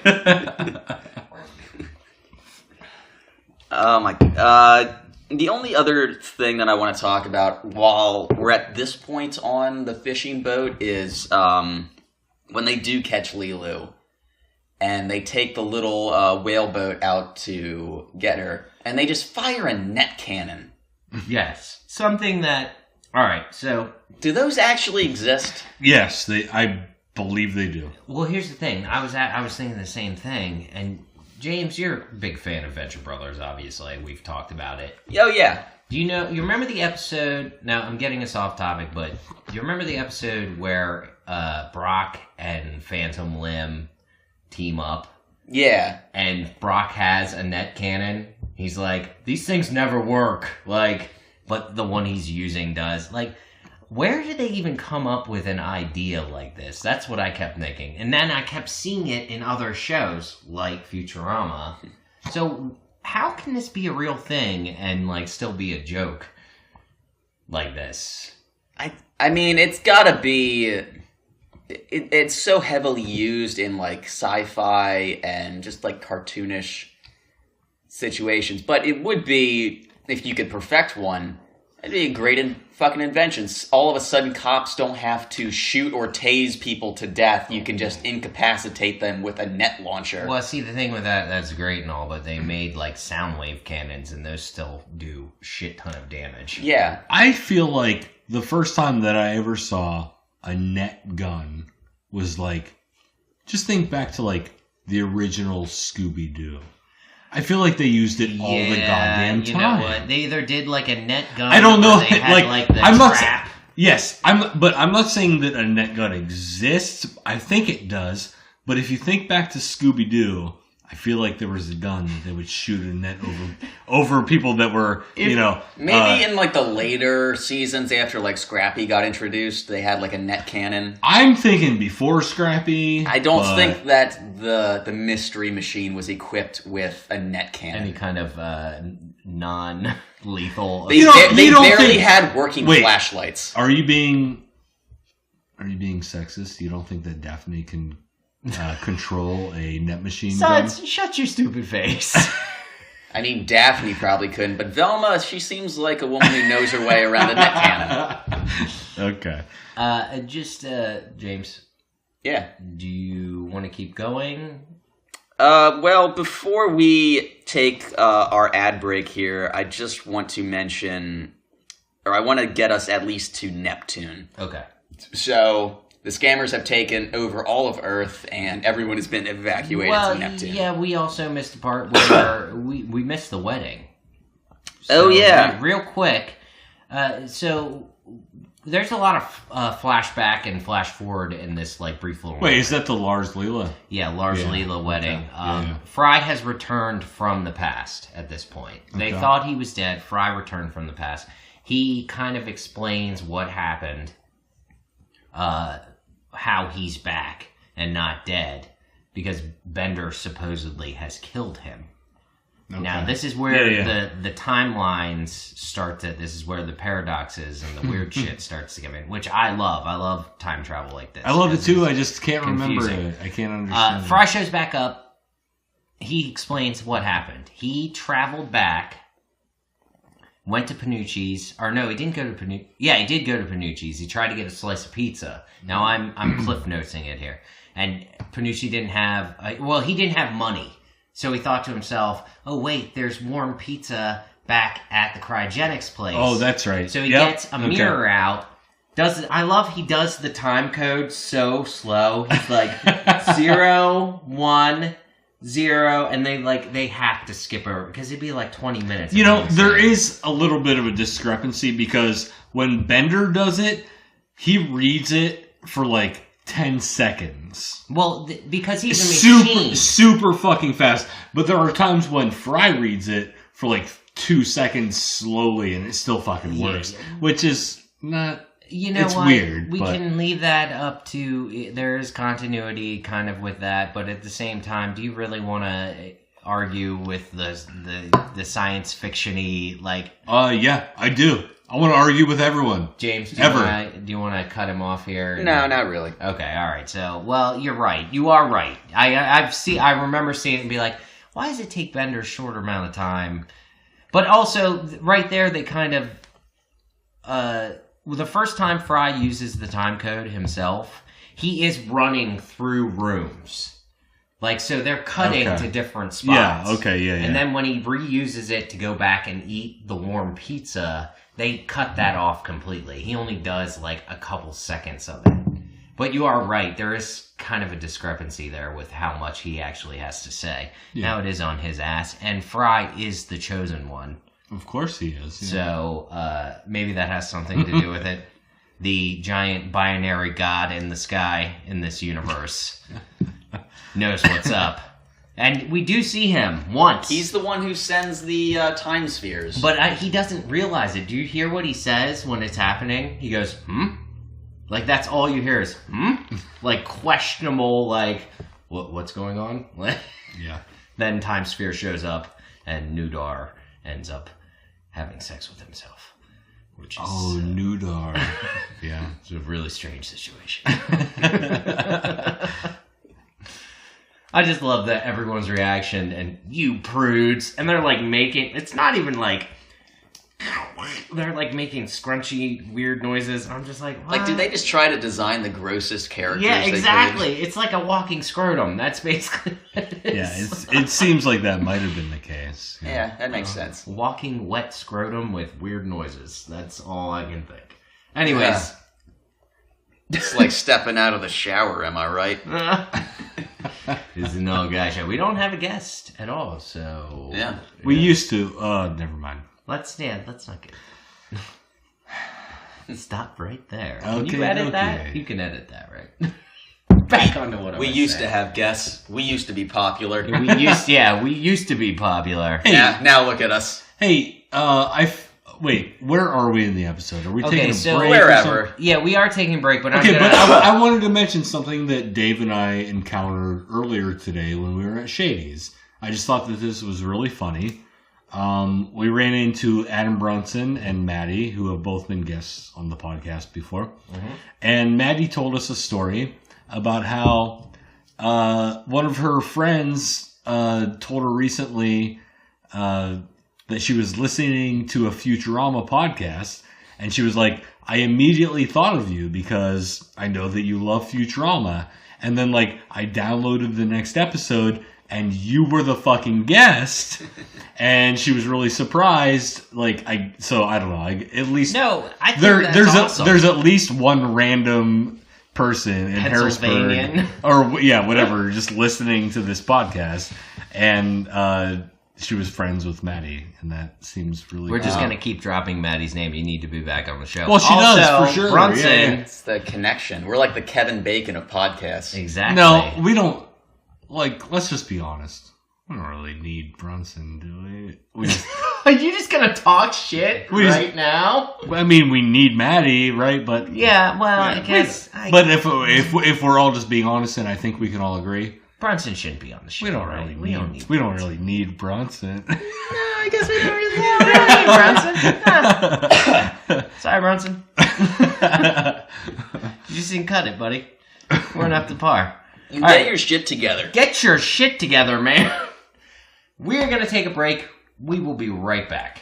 Oh my. The only other thing that I want to talk about while we're at this point on the fishing boat is when they do catch Lilu and they take the little whale boat out to get her, and they just fire a net cannon. Yes. Something that... Alright, so... Do those actually exist? Yes, I believe they do. Well, here's the thing. I was thinking the same thing, and... James, you're a big fan of Venture Brothers, obviously. We've talked about it. Oh, yeah. Do you remember the episode... Now, I'm getting us off topic, but do you remember the episode where Brock and Phantom Limb team up? Yeah. And Brock has a net cannon? He's like, these things never work. Like, but the one he's using does. Like, where did they even come up with an idea like this? That's what I kept thinking. And then I kept seeing it in other shows, like Futurama. So, how can this be a real thing and, like, still be a joke like this? I mean, it's gotta be... It's so heavily used in, like, sci-fi and just, like, cartoonish situations. But it would be, if you could perfect one, it'd be a great fucking invention. All of a sudden, cops don't have to shoot or tase people to death. You can just incapacitate them with a net launcher. Well, see, the thing with that's great and all, but they made, like, sound wave cannons, and those still do shit ton of damage. Yeah. I feel like the first time that I ever saw a net gun was like, just think back to, like, the original Scooby-Doo. I feel like they used it all the goddamn time. You know what? They either did like a net gun. I don't know. Or they had, like the I'm not. trap. Yes, I'm not saying that a net gun exists. I think it does. But if you think back to Scooby Doo, I feel like there was a gun that would shoot a net over people that were, Maybe in, like, the later seasons after, like, Scrappy got introduced, they had, like, a net cannon. I'm thinking before Scrappy. I don't think that the mystery machine was equipped with a net cannon. Any kind of non-lethal. They barely had working flashlights. Are you being sexist? You don't think that Daphne can control a net machine gun? Suds, shut your stupid face. I mean, Daphne probably couldn't, but Velma, she seems like a woman who knows her way around a net cannon. Okay. James. Yeah. Do you want to keep going? Well, before we take our ad break here, I just want to mention, or I want to get us at least to Neptune. Okay. So the scammers have taken over all of Earth, and everyone has been evacuated to Neptune. Yeah, we also missed the part where we missed the wedding. Oh, yeah. Real quick. So there's a lot of flashback and flash forward in this like brief little. Wait, is that the Lars Leela? Yeah, Lars Leela wedding. Okay. Yeah. Fry has returned from the past at this point. They thought he was dead. Fry returned from the past. He kind of explains what happened, how he's back and not dead, because Bender supposedly has killed him. Okay. Now, this is where the timelines start to... This is where the paradoxes and the weird shit starts to come in, which I love. I love time travel like this. I love it too. I just can't remember it. I can't understand Fry shows back up. He explains what happened. He traveled back, went to Panucci's. Or no, he didn't go to Panucci's. Yeah, he did go to Panucci's. He tried to get a slice of pizza. Now, I'm cliff noting it here. And Panucci didn't have... he didn't have money. So he thought to himself, oh, wait, there's warm pizza back at the cryogenics place. Oh, that's right. So he gets a mirror out. I love he does the time code so slow. He's like 0, 1, 0, and they have to skip over because it'd be like 20 minutes. You know, there is a little bit of a discrepancy because when Bender does it, he reads it for like 10 seconds. Well, because he's a machine. Super fucking fast. But there are times when Fry reads it for like 2 seconds slowly and it still fucking works. Which is not... You know it's what? Weird. We can leave that up to... There is continuity kind of with that, but at the same time, do you really want to argue with the science fiction-y, like... Yeah, I do. I want to argue with everyone. James, do you want to cut him off here? No, not really. Okay, all right. So, well, you're right. You are right. I remember seeing it and be like, why does it take Bender a shorter amount of time? But also, right there, they kind of... the first time Fry uses the time code himself, he is running through rooms. Like, so they're cutting to different spots. Yeah. And then when he reuses it to go back and eat the warm pizza... They cut that off completely. He only does like a couple seconds of it. But you are right. There is kind of a discrepancy there with how much he actually has to say. Yeah. Now it is on his ass. And Fry is the chosen one. Of course he is. Yeah. So maybe that has something to do with it. The giant binary god in the sky in this universe knows what's up. And we do see him once. He's the one who sends the time spheres. But he doesn't realize it. Do you hear what he says when it's happening? He goes, Like, that's all you hear is, Like, questionable, like, what's going on? Yeah. Then Time Sphere shows up, and Nudar ends up having sex with himself. Which is... Oh, Nudar. Yeah. It's a really strange situation. I just love that everyone's reaction and you prudes, and they're like making, it's not even like, they're like making scrunchy, weird noises. I'm just like, what? Like, did they just try to design the grossest characters? Yeah, exactly. It's like a walking scrotum. That's basically what it is. Yeah, it seems like that might have been the case. Yeah, that makes sense. Walking wet scrotum with weird noises. That's all I can think. Anyways. Yeah. It's like stepping out of the shower, am I right? This is no guy show. We don't have a guest at all, so... Yeah. We used to. Never mind. Let's not get... Stop right there. Okay, Can you edit that? You can edit that, right? Back onto what I was We used to have guests. We used to be popular. we used to be popular. Hey, now look at us. Hey, wait, where are we in the episode? Are we taking a break? Wherever. Yeah, we are taking a break, but I wanted to mention something that Dave and I encountered earlier today when we were at Shady's. I just thought that this was really funny. We ran into Adam Brunson and Maddie, who have both been guests on the podcast before. Mm-hmm. And Maddie told us a story about how one of her friends told her recently that she was listening to a Futurama podcast, and she was like, I immediately thought of you because I know that you love Futurama. And then, like, I downloaded the next episode, and you were the fucking guest, and she was really surprised. Like, I don't know. At least No, I think that's awesome. There's at least one random person in Harrisburg, or whatever, just listening to this podcast, and she was friends with Maddie, and that seems really. We're just gonna keep dropping Maddie's name. You need to be back on the show. Well, she does for sure. Brunson, It's the connection. We're like the Kevin Bacon of podcasts. exactly. No, we don't. Like, let's just be honest. We don't really need Brunson, do we? We just, Are you just gonna talk shit now? I mean, we need Maddie, right? But Yeah, well, I guess. But if we're all just being honest, and I think we can all agree, Brunson shouldn't be on the show. we don't really need Brunson. No, I guess we don't really need Brunson. Sorry, Brunson. You just didn't cut it, buddy. We're not up to par. Get your shit together. Get your shit together, man. We're going to take a break. We will be right back.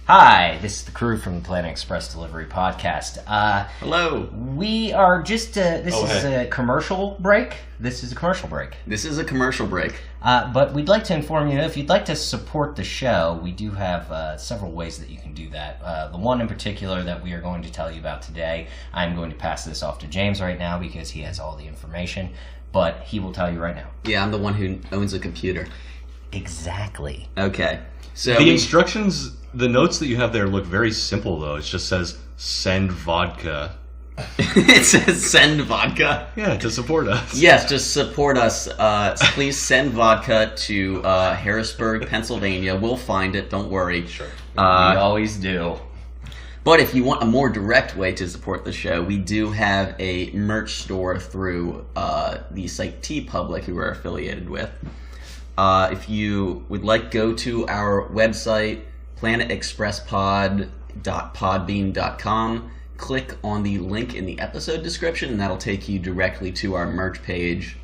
Hi, this is the crew from the Planet Express Delivery Podcast. Hello. We are just, this is a commercial break. This is a commercial break. But we'd like to inform you, if you'd like to support the show, we do have several ways that you can do that. The one in particular that we are going to tell you about today, I'm going to pass this off to James right now because he has all the information, but he will tell you right now. Yeah, I'm the one who owns a computer. Exactly. Okay. So The instructions, the notes that you have there look very simple, though. It just says, send vodka. it says send vodka. Yeah, to support us. Yes, just support us. Please send vodka to Harrisburg, Pennsylvania. We'll find it. Don't worry. Sure. We always do. But if you want a more direct way to support the show, we do have a merch store through the site TeePublic, who we're affiliated with. If you would like, go to our website, planetexpresspod.podbean.com. Click on the link in the episode description, and that'll take you directly to our merch page.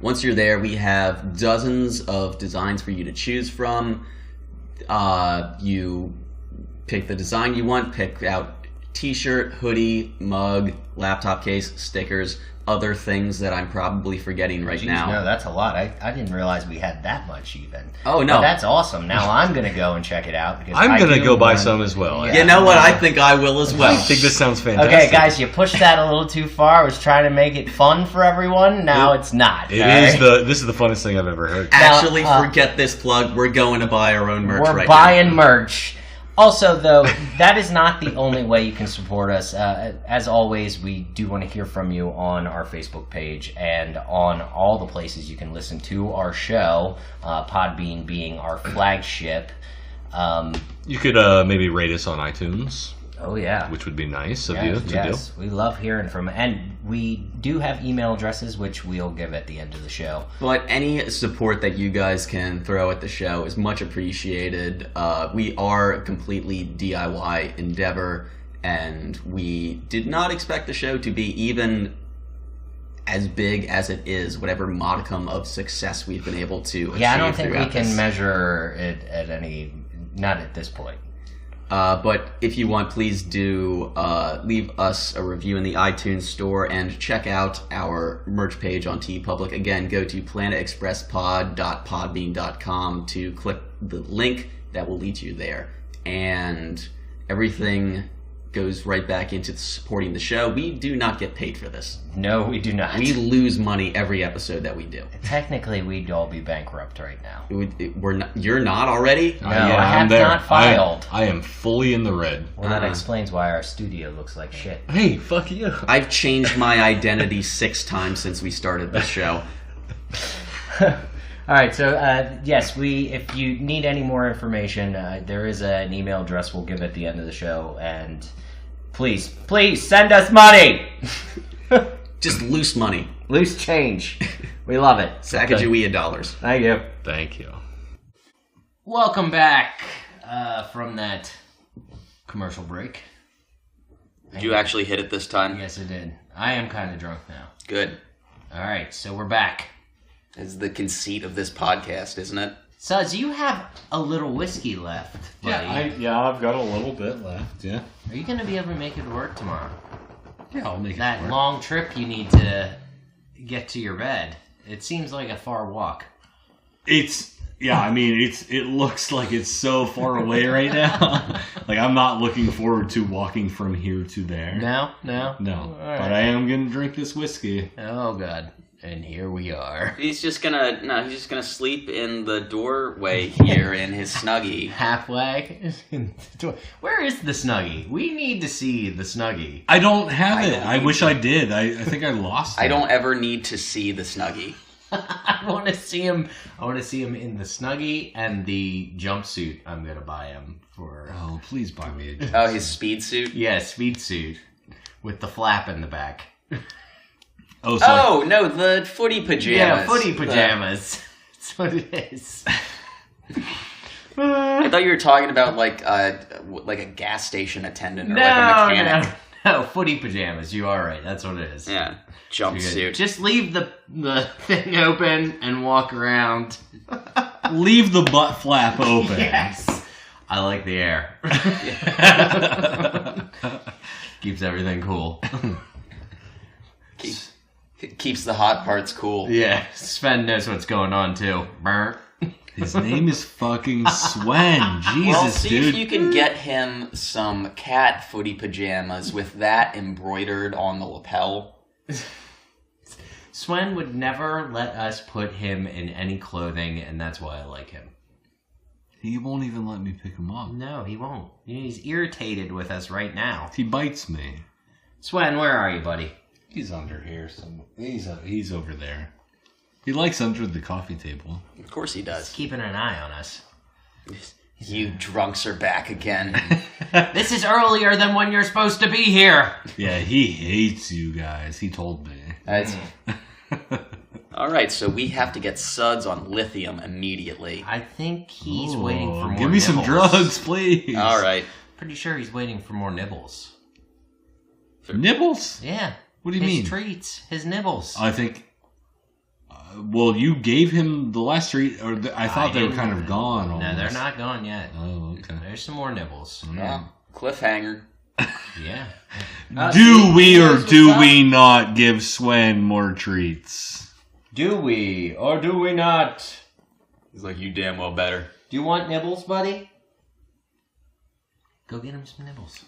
Once you're there, we have dozens of designs for you to choose from. You pick the design you want, pick out t-shirt, hoodie, mug, laptop case, stickers, other things that I'm probably forgetting right now. No, that's a lot. I didn't realize we had that much even. Oh, no. But that's awesome. Now I'm going to go and check it out. Because I'm going to go buy want- some as well. Yeah. You know what? I think I will as well. I think this sounds fantastic. Okay, guys, you pushed that a little too far. I was trying to make it fun for everyone. Now it's not. This is the funnest thing I've ever heard. Actually, forget this plug. We're going to buy our own merch We're right buying merch. Also, though, that is not the only way you can support us. As always, we do want to hear from you on our Facebook page and on all the places you can listen to our show, Podbean being our flagship. You could maybe rate us on iTunes. Oh, yeah. Which would be nice of you to do. We love hearing from, and we do have email addresses, which we'll give at the end of the show. But any support that you guys can throw at the show is much appreciated. We are a completely DIY endeavor, and we did not expect the show to be even as big as it is, whatever modicum of success we've been able to achieve. Yeah, I don't think we can measure it at any, not at this point. But if you want, please do leave us a review in the iTunes store and check out our merch page on TeePublic. Again, go to planetexpresspod.podbean.com to click the link that will lead you there. And everything goes right back into supporting the show. We do not get paid for this. No, we do not. We lose money every episode that we do. Technically, we'd all be bankrupt right now. We're not, you're not already? No, I have not filed. I am fully in the red. Well, that explains why our studio looks like shit. Hey, fuck you. I've changed my identity 6 times since we started this show. All right, so yes, if you need any more information, there is an email address we'll give at the end of the show, and please send us money. Just loose money. Loose change. We love it. Sacagawea dollars. Thank you. Thank you. Welcome back from that commercial break. Did you actually hit it this time? Yes, I did. I am kind of drunk now. Good. All right, so we're back. It's the conceit of this podcast, isn't it? Suds, you have a little whiskey left, buddy. I've got a little bit left, yeah. Are you going to be able to make it work tomorrow? Yeah, I'll make That it work. long trip you need to get to your bed. It seems like a far walk. It looks like it's so far away right now. Like, I'm not looking forward to walking from here to there. No? No. Right. But I am going to drink this whiskey. Oh, God. And here we are. He's just gonna sleep in the doorway here in his Snuggie. Halfway. Where is the Snuggie? We need to see the Snuggie. I don't have it. I wish I did. I think I lost it. I don't ever need to see the Snuggie. I want to see him. I want to see him in the Snuggie and the jumpsuit I'm going to buy him for. Oh, please buy me a jumpsuit. Oh, his speed suit? Yeah, speed suit. With the flap in the back. Oh, no, the footy pajamas. Yeah, footy pajamas. That's what it is. I thought you were talking about like a gas station attendant or like a mechanic. No, footy pajamas. You are right. That's what it is. Yeah, jumpsuit. Just leave the thing open and walk around. Leave the butt flap open. Yes. I like the air. Keeps everything cool. Keeps the hot parts cool. Yeah, Sven knows what's going on too. Burr. His name is fucking Sven. Jesus, Well, see dude. if you can get him some cat footy pajamas with that embroidered on the lapel. Sven would never let us put him in any clothing, and that's why I like him. He won't even let me pick him up. No, he won't. He's irritated with us right now. He bites me. Sven, where are you, buddy? He's under here somewhere. He's over there. He likes under the coffee table. Of course he does. He's keeping an eye on us. You drunks are back again. This is earlier than when you're supposed to be here. Yeah, he hates you guys. He told me. All right, so we have to get Suds on lithium immediately. I think he's waiting for more Give me some nibbles. drugs, please. All right. Pretty sure he's waiting for more nibbles. Nibbles? Yeah. What do you his mean? His treats. His nibbles. I think... well, you gave him the last treat, or I thought they were kind of gone. No, Almost. they're not gone yet. Oh, okay. There's some more nibbles. Well, cliffhanger. Yeah. Do we or do we not give Sven more treats? Do we or do we not? He's like, you damn well better. Do you want nibbles, buddy? Go get him some nibbles.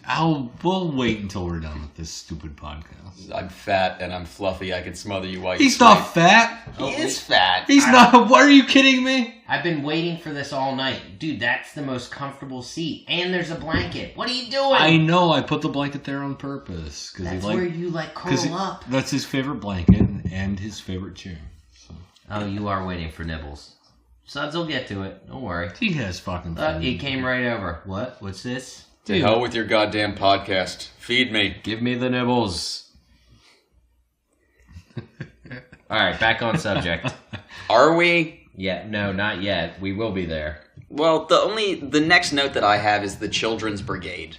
We'll wait until we're done with this stupid podcast. I'm fat and I'm fluffy. I can smother you while He's not fat. He is fat. He's not. What, are you kidding me? I've been waiting for this all night. Dude, that's the most comfortable seat. And there's a blanket. What are you doing? I know. I put the blanket there on purpose. Cause That's where you curl up. That's his favorite blanket and his favorite chair. So. Oh, you are waiting for nibbles. Suds will get to it. Don't worry. He has fucking food. He came right over. What? What's this? To hell with your goddamn podcast. Feed me. Give me the nibbles. Alright, back on subject. Are we? Yeah, no, not yet. We will be there. Well, the next note that I have is the Children's Brigade.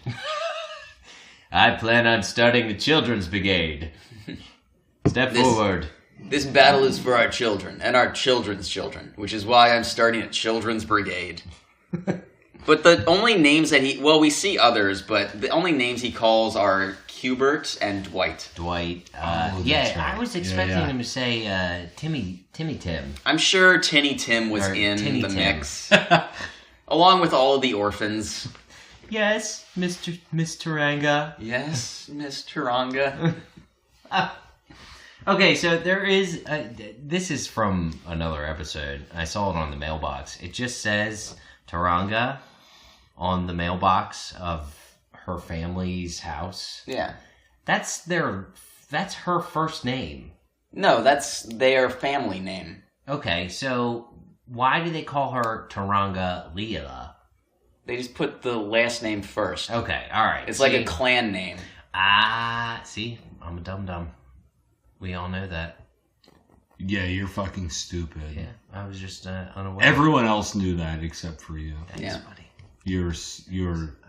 I plan on starting the Children's Brigade. Step forward. This battle is for our children and our children's children, which is why I'm starting a Children's Brigade. But the only names that we see others, but the only names he calls are Hubert and Dwight. Dwight. Right. I was expecting him to say Timmy Tim. I'm sure Tinny Tim was in Tinny the Tim. mix. Along with all of the orphans. Yes, Miss Taranga. Yes, Miss Taranga. Okay, so there is... this is from another episode. I saw it on the mailbox. It just says Taranga on the mailbox of her family's house. Yeah. That's her first name. No, that's their family name. Okay, so why do they call her Taranga Leela? They just put the last name first. Okay, alright. It's like a clan name. See? I'm a dum-dum. We all know that. Yeah, you're fucking stupid. Yeah, I was just unaware. Everyone else knew that except for you. Thanks, buddy. You're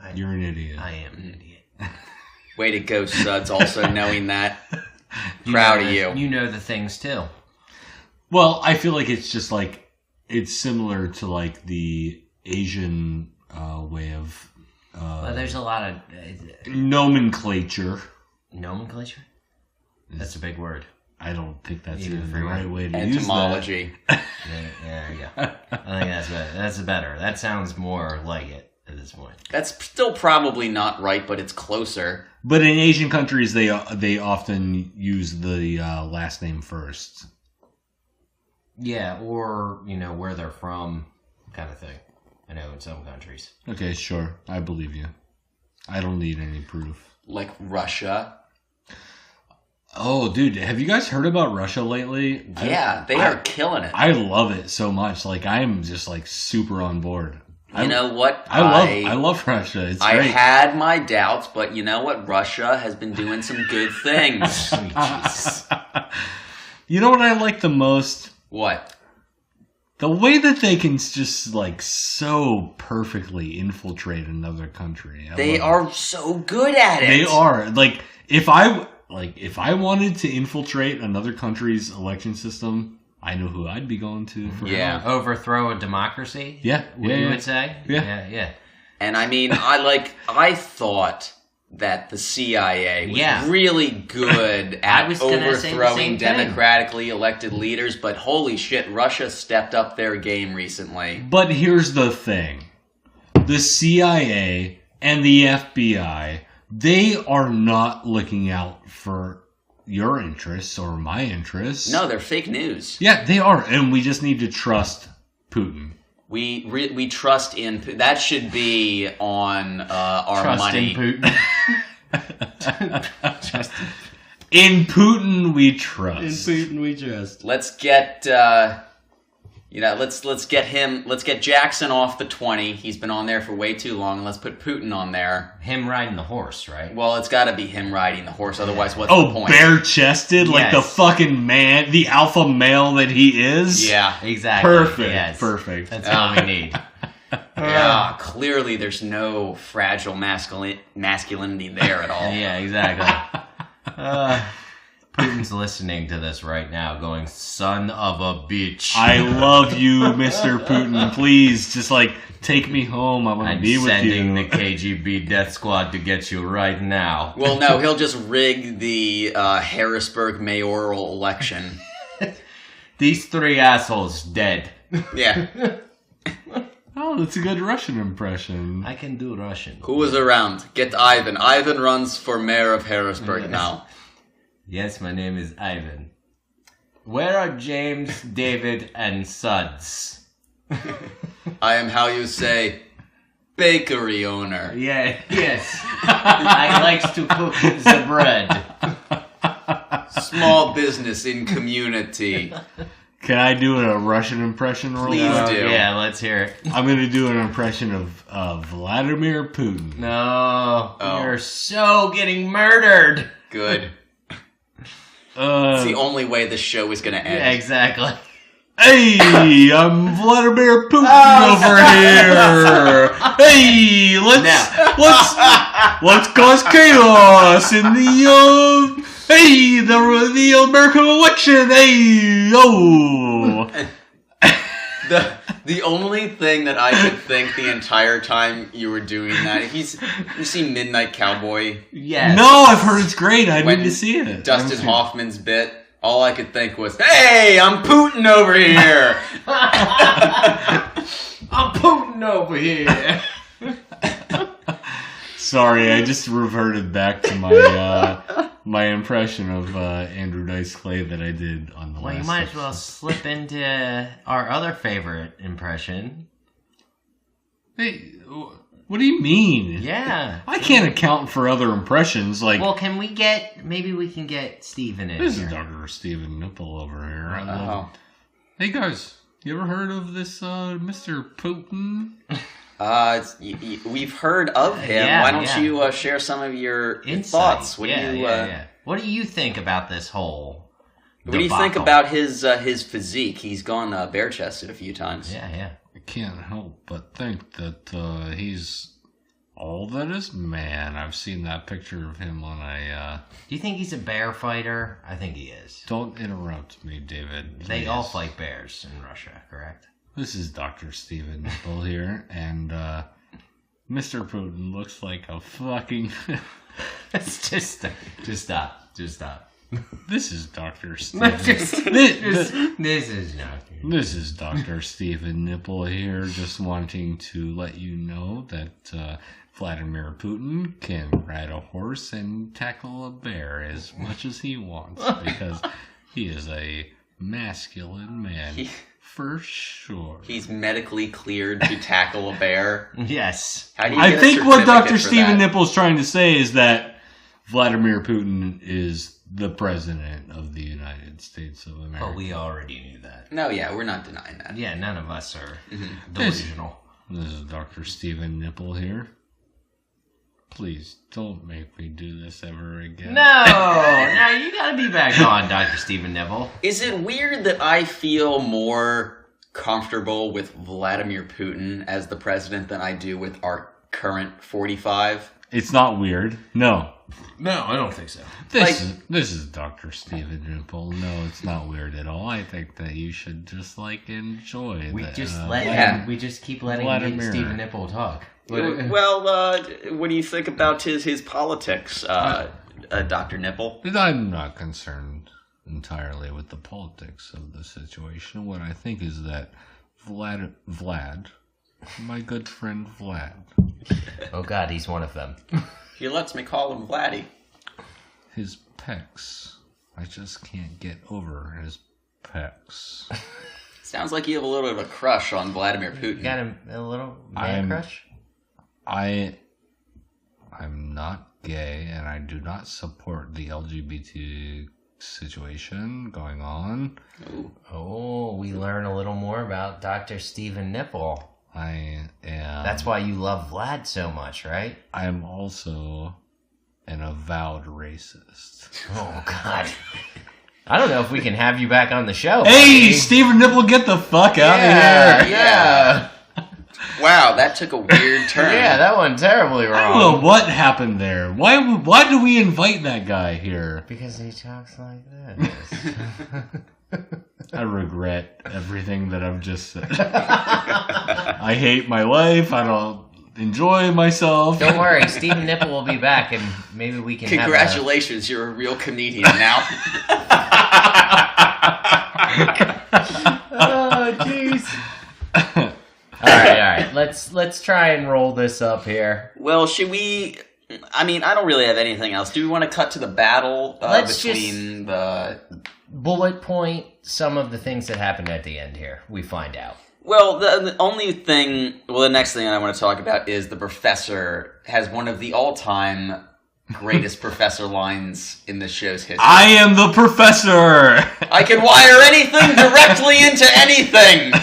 an idiot. I am an idiot. Way to go, Suds, also knowing that. Proud of you. You know the things, too. Well, I feel like it's just like, it's similar to like the Asian way of Well, there's a lot of... nomenclature. nomenclature? That's a big word. I don't think that's Even even for the your right way to use that. Entomology. Yeah. I think that's better. That sounds more like it at this point. That's still probably not right, but it's closer. But in Asian countries, they often use the last name first. Yeah, or where they're from, kind of thing. I know in some countries. Okay, sure, I believe you. I don't need any proof. Like Russia. Oh, dude, have you guys heard about Russia lately? Yeah, they are killing it. I love it so much. Like, I'm just like super on board. You know what? I love Russia. It's I great. had my doubts, but you know what? Russia has been doing some good things. Sweet Jesus. You know what I like the most? What? The way that they can just like so perfectly infiltrate another country. They are so good at it. They are. Like if I wanted to infiltrate another country's election system, I know who I'd be going to for Yeah. help. Overthrow a democracy? Yeah. You would say? Yeah. Yeah. And I mean, I thought that the CIA was really good at was gonna say the overthrowing same thing. democratically elected leaders, but holy shit, Russia stepped up their game recently. But here's the thing. The CIA and the FBI, they are not looking out for your interests or my interests. No, they're fake news. Yeah, they are. And we just need to trust Putin. We trust in... That should be on our Trust money. in Putin. In Putin we trust. Putin we trust. Let's get... let's get Jackson off the 20. He's been on there for way too long. And let's put Putin on there. Him riding the horse, right? Well, it's got to be him riding the horse. Otherwise, what's the point? Bare-chested, like the Yes. fucking man, the alpha male that he is. Yeah. Exactly. Perfect. Yes. Perfect. That's all we need. Yeah, clearly there's no fragile masculinity there at all. Yeah, exactly. Putin's listening to this right now going, son of a bitch. I love you, Mr. Putin. Please, just like take me home. I want to I'm be with sending you. the KGB death squad to get you right now. Well, no, he'll just rig the Harrisburg mayoral election. These three assholes dead. Yeah. Oh, that's a good Russian impression. I can do Russian. Who is around? Get Ivan. Ivan runs for mayor of Harrisburg now. Yes, my name is Ivan. Where are James, David, and Suds? I am how you say bakery owner. Yeah, yes. I likes to cook the bread. Small business in community. Can I do a Russian impression real Please quick? do. Yeah, let's hear it. I'm going to do an impression of Vladimir Putin. No, Oh. you're so getting murdered. Good. It's the only way this show is going to end. Yeah, exactly. Hey, I'm Vladimir Putin over here. Hey, let's cause chaos in the the American election. Hey, oh. The only thing that I could think the entire time you were doing that, you see Midnight Cowboy, Yes. No, I've heard it's great. I When need to see it. Dustin Hoffman's bit, all I could think was, hey, I'm Putin over here. I'm Putin over here. Sorry, I just reverted back to my my impression of Andrew Dice Clay that I did on the Well, last. you might as well slip into our other favorite impression. Hey, what do you mean? Yeah. I can't account for other impressions. Like, Well, maybe we can get Steven in this here. is Dr. Steven Nipple over here. I love Oh. Hey guys, you ever heard of this Mr. Putin? We've heard of him. Yeah, Why don't yeah. you share some of your Insight. thoughts? What yeah, do you yeah. What do you think about this whole What do you think debacle? about his physique? He's gone bare chested a few times. Yeah. I can't help but think that he's all that is man. I've seen that picture of him on a... Do you think he's a bear fighter? I think he is. Don't interrupt me, David. They please. all fight bears in Russia, correct? This is Dr. Steven Nipple here, and Mr. Putin looks like a fucking... Just stop. This is Dr. Steven. this is not. This is Dr. Steven Nipple here, just wanting to let you know that Vladimir Putin can ride a horse and tackle a bear as much as he wants, because he is a masculine man, for sure. He's medically cleared to tackle a bear. Yes. How do you I get a think what certificate Dr. for Steven that? Nipple's trying to say is that Vladimir Putin is the president of the United States of America. Oh, we already knew that. No, yeah, we're not denying that. Yeah, none of us are delusional. This is Dr. Steven Nipple here. Please don't make me do this ever again. No, you gotta be back on, Dr. Steven Nipple. Is it weird that I feel more comfortable with Vladimir Putin as the president than I do with our current 45? It's not weird. No. No, I don't think so. This is Dr. Steven Nipple. No, it's not weird at all. I think that you should just enjoy. We just keep letting Vladimir. Steven Nipple talk. Well, what do you think about his politics, Dr. Nipple? I'm not concerned entirely with the politics of the situation. What I think is that Vlad, my good friend Vlad. Oh God, he's one of them. He lets me call him Vladdy. His pecs. I just can't get over his pecs. Sounds like you have a little bit of a crush on Vladimir Putin. You got a little man crush? I'm not gay, and I do not support the LGBT situation going on. Ooh. Oh, we learn a little more about Dr. Steven Nipple. I am. That's why you love Vlad so much, right? I am also an avowed racist. Oh God. I don't know if we can have you back on the show. Hey, buddy. Steven Nipple, get the fuck out of here! Yeah. Wow, that took a weird turn. Yeah, that went terribly wrong. I don't know what happened there. Why do we invite that guy here? Because he talks like this. I regret everything that I've just said. I hate my life. I don't enjoy myself. Don't worry, Steven Nipple will be back, and maybe we can. Congratulations, you're a real comedian now. Oh, jeez. All right. Let's try and roll this up here. Well, should we? I mean, I don't really have anything else. Do we want to cut to the battle between the? Bullet point some of the things that happened at the end here. We find out. Well, the only thing. Well, the next thing I want to talk about is the professor has one of the all-time greatest professor lines in the show's history. I am the professor. I can wire anything directly into anything.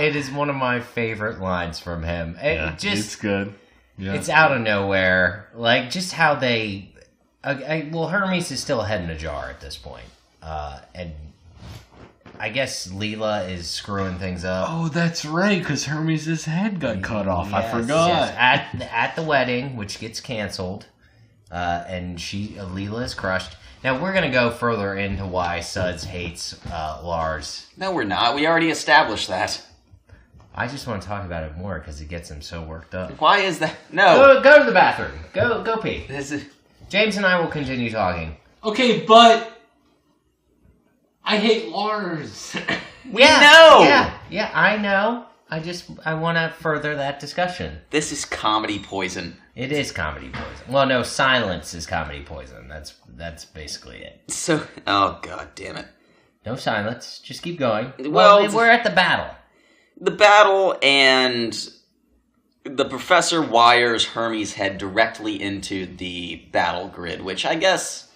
It is one of my favorite lines from him. It's good. Yeah. It's out of nowhere. Like, just how they... well, Hermes is still a head in a jar at this point. And I guess Leela is screwing things up. Oh, that's right, because Hermes' head got cut off. I forgot. Yes. At the wedding, which gets canceled, and Leela is crushed. Now, we're going to go further into why Suds hates Lars. No, we're not. We already established that. I just want to talk about it more because it gets him so worked up. Why is that? No. Go to the bathroom. Go pee. This is... James and I will continue talking. Okay, but I hate Lars. We know. Yeah, I know. I want to further that discussion. This is comedy poison. It is comedy poison. Well, no, silence is comedy poison. That's basically it. So, oh god damn it. No silence. Just keep going. Well, we're at the battle. The battle, and the professor wires Hermes' head directly into the battle grid, which I guess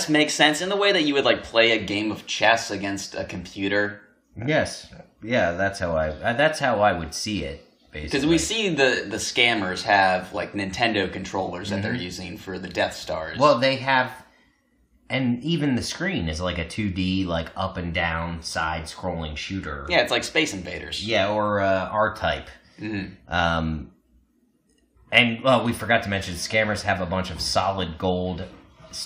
makes sense in the way that you would play a game of chess against a computer. Yes. Yeah, that's how I would see it. Because we see the scammers have Nintendo controllers that they're using for the Death Stars. Well, they have, and even the screen is like a 2D, up and down side scrolling shooter. Yeah, it's like Space Invaders. Yeah, or R-Type. Mm-hmm. And we forgot to mention, scammers have a bunch of solid gold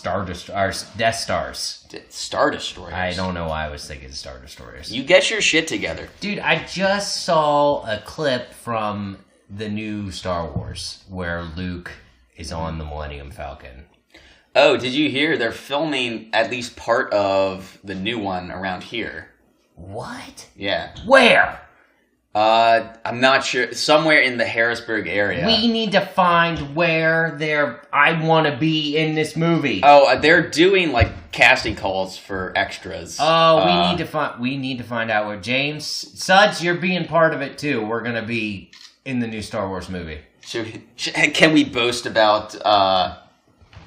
Death Stars. Star Destroyers. I don't know why I was thinking Star Destroyers. You get your shit together. Dude, I just saw a clip from the new Star Wars where Luke is on the Millennium Falcon. Oh, did you hear? They're filming at least part of the new one around here. What? Yeah. Where? I'm not sure. Somewhere in the Harrisburg area. We need to find where I want to be in this movie. Oh, they're doing like casting calls for extras. Oh, we need to find out where James Suds. You're being part of it too. We're gonna be in the new Star Wars movie. Can we boast about?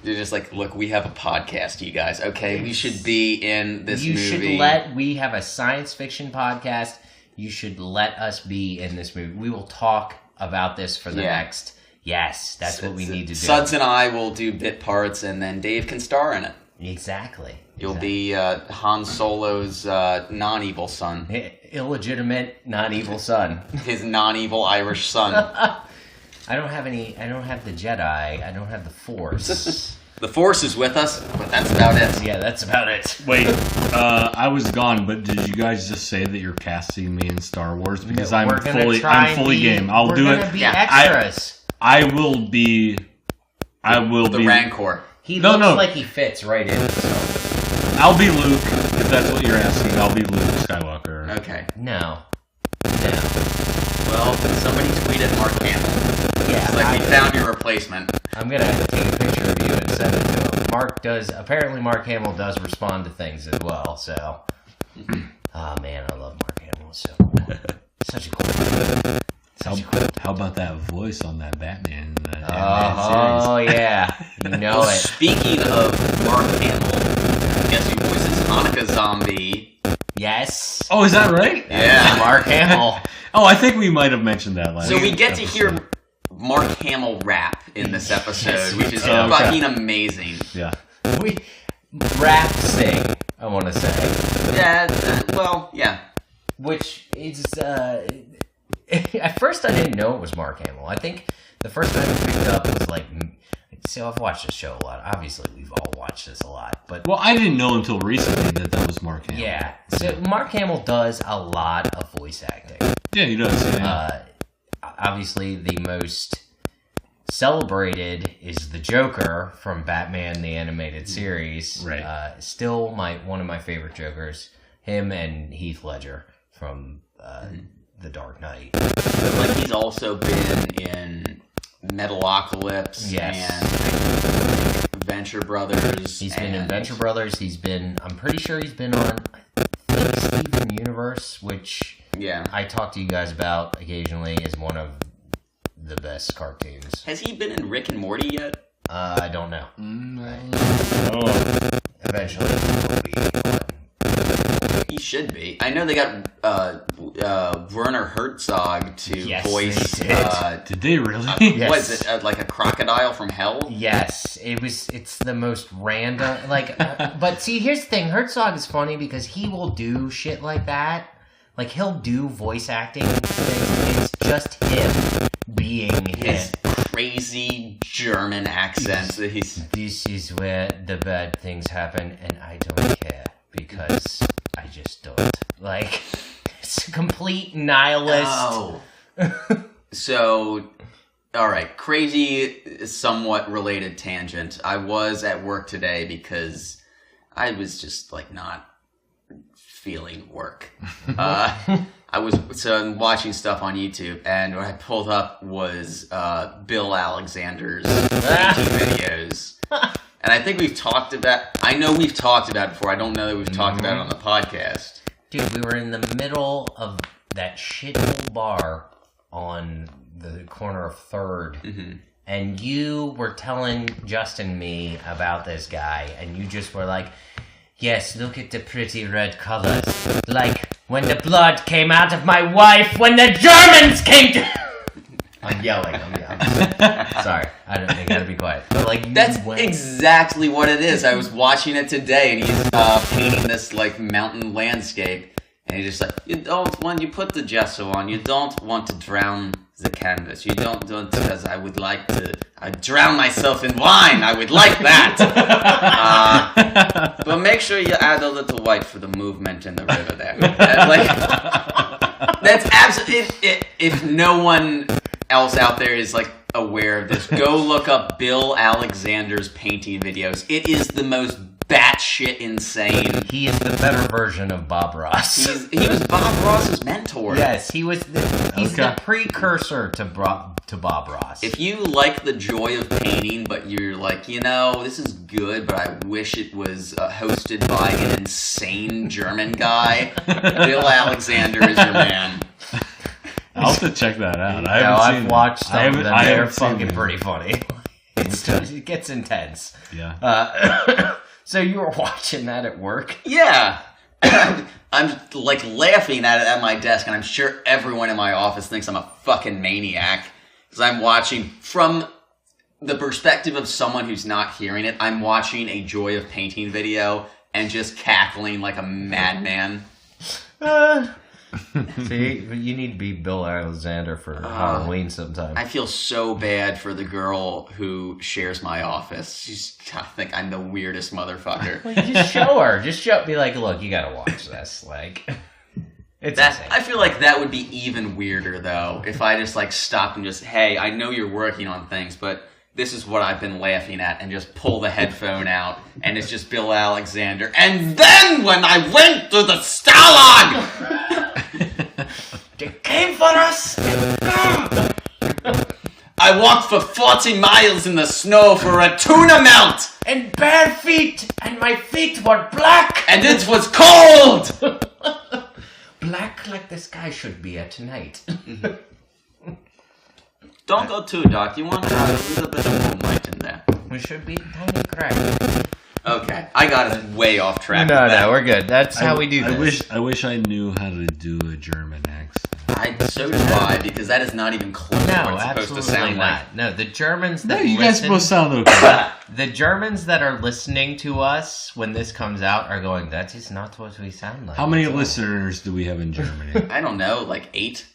They're just like, look, we have a podcast, you guys. Okay, we should be in this movie. We have a science fiction podcast. You should let us be in this movie. We will talk about this for the next. Yes, that's what we need to do. Suds and I will do bit parts, and then Dave can star in it. Exactly. You'll be Han Solo's non-evil son. Illegitimate, non-evil son. His non-evil Irish son. I don't have the Jedi. I don't have the Force. The Force is with us, but that's about it. Yeah, that's about it. Wait, I was gone, but did you guys just say that you're casting me in Star Wars? Because I'm fully game. I'll do it. Be extras. I will be the Rancor. He looks like he fits right in. So. I'll be Luke, if that's what you're asking. I'll be Luke Skywalker. Okay. No. Well, somebody tweeted Mark Hamill. Yeah, it's like we found your replacement. I'm gonna take a picture of you and send it to him. Apparently Mark Hamill does respond to things as well, so. Oh man, I love Mark Hamill. So such a cool. How about that voice on that Batman? Series? Oh yeah, you know it. Speaking of Mark Hamill, guess who voices Hanukkah Zombie? Yes. Oh, is that right? Yeah, Mark Hamill. Oh, I think we might have mentioned that last. So we get to hear Mark Hamill rap in this episode, which is fucking amazing. Yeah. We rap sing, I want to say. Yeah, yeah. Which is, at first I didn't know it was Mark Hamill. I think the first time I picked it up was like, so I've watched this show a lot. Obviously, we've all watched this a lot. But well, I didn't know until recently that was Mark Hamill. Yeah. So Mark Hamill does a lot of voice acting. Yeah, he does. Yeah. Obviously, the most celebrated is the Joker from Batman the Animated Series. Right. Still one of my favorite Jokers. Him and Heath Ledger from The Dark Knight. But like he's also been in Metalocalypse and Venture Brothers. He's been in Venture Brothers. I'm pretty sure he's been on, I think, Steven Universe, which I talk to you guys about occasionally, is one of the best cartoons. Has he been in Rick and Morty yet? I don't know. Oh. Eventually he will be. He should be. I know they got Werner Herzog to voice. Did they really? Yes. What is it? Like a crocodile from hell? Yes, it's the most random. But see, here's the thing. Herzog is funny because he will do shit like that. Like he'll do voice acting things. It's just him being his him. Crazy German accent. This is where the bad things happen, and I don't care because I just don't. Like, it's a complete nihilist. Oh. So, alright, crazy, somewhat related tangent. I was at work today because I was just, like, not feeling work. I'm watching stuff on YouTube, and what I pulled up was Bill Alexander's videos. And I think we've talked about... I know we've talked about it before. I don't know that we've talked about it on the podcast. Dude, we were in the middle of that shithole bar on the corner of 3rd. And you were telling Justin and me about this guy. And you just were like, yes, look at the pretty red colors. Like when the blood came out of my wife when the Germans came to... I'm yelling. Sorry. I gotta be quiet. But that's exactly what it is. I was watching it today, and he's painting this mountain landscape, and he's just like, when you put the gesso on, you don't want to drown the canvas. You don't because I would like to. I drown myself in wine. I would like that. But make sure you add a little white for the movement in the river there. That's absolutely. If no one else out there is like aware of this, go look up Bill Alexander's painting videos. It is the most batshit insane. He is the better version of Bob Ross. He was Bob Ross's mentor. Yes, he's the precursor to Bob Ross. If you like the joy of painting, but you're like, this is good, but I wish it was hosted by an insane German guy, Bill Alexander is your man. I'll have to check that out. I've watched some of them. They're fucking them. Pretty funny. It gets intense. Yeah. So you were watching that at work? Yeah. I'm like laughing at it at my desk, and I'm sure everyone in my office thinks I'm a fucking maniac. Because I'm watching, from the perspective of someone who's not hearing it, I'm watching a Joy of Painting video and just cackling like a madman. See, you need to be Bill Alexander for Halloween sometime. I feel so bad for the girl who shares my office. She's gonna think I'm the weirdest motherfucker. Well, just show her. Be like, look, you gotta watch this. Like, it's insane. I feel like that would be even weirder, though, if I just, like, stopped and just, hey, I know you're working on things, but this is what I've been laughing at, and just pull the headphone out, and it's just Bill Alexander. And then when I went to the Stalag! They came for us! I walked for 40 miles in the snow for a tuna melt! And bare feet! And my feet were black! And it was cold! Black like the sky should be at night. Don't go too dark. You want to have a little bit of moonlight in there. We should be tiny crack. Okay, I got us way off track. No, we're good. That's how we do this. I wish I knew how to do a German accent. So do I, because that is not even close to what it's supposed to sound like. No, the Germans No, you guys both sound okay. The Germans that are listening to us when this comes out are going, that is not what we sound like. How many listeners do we have in Germany? I don't know, like 8?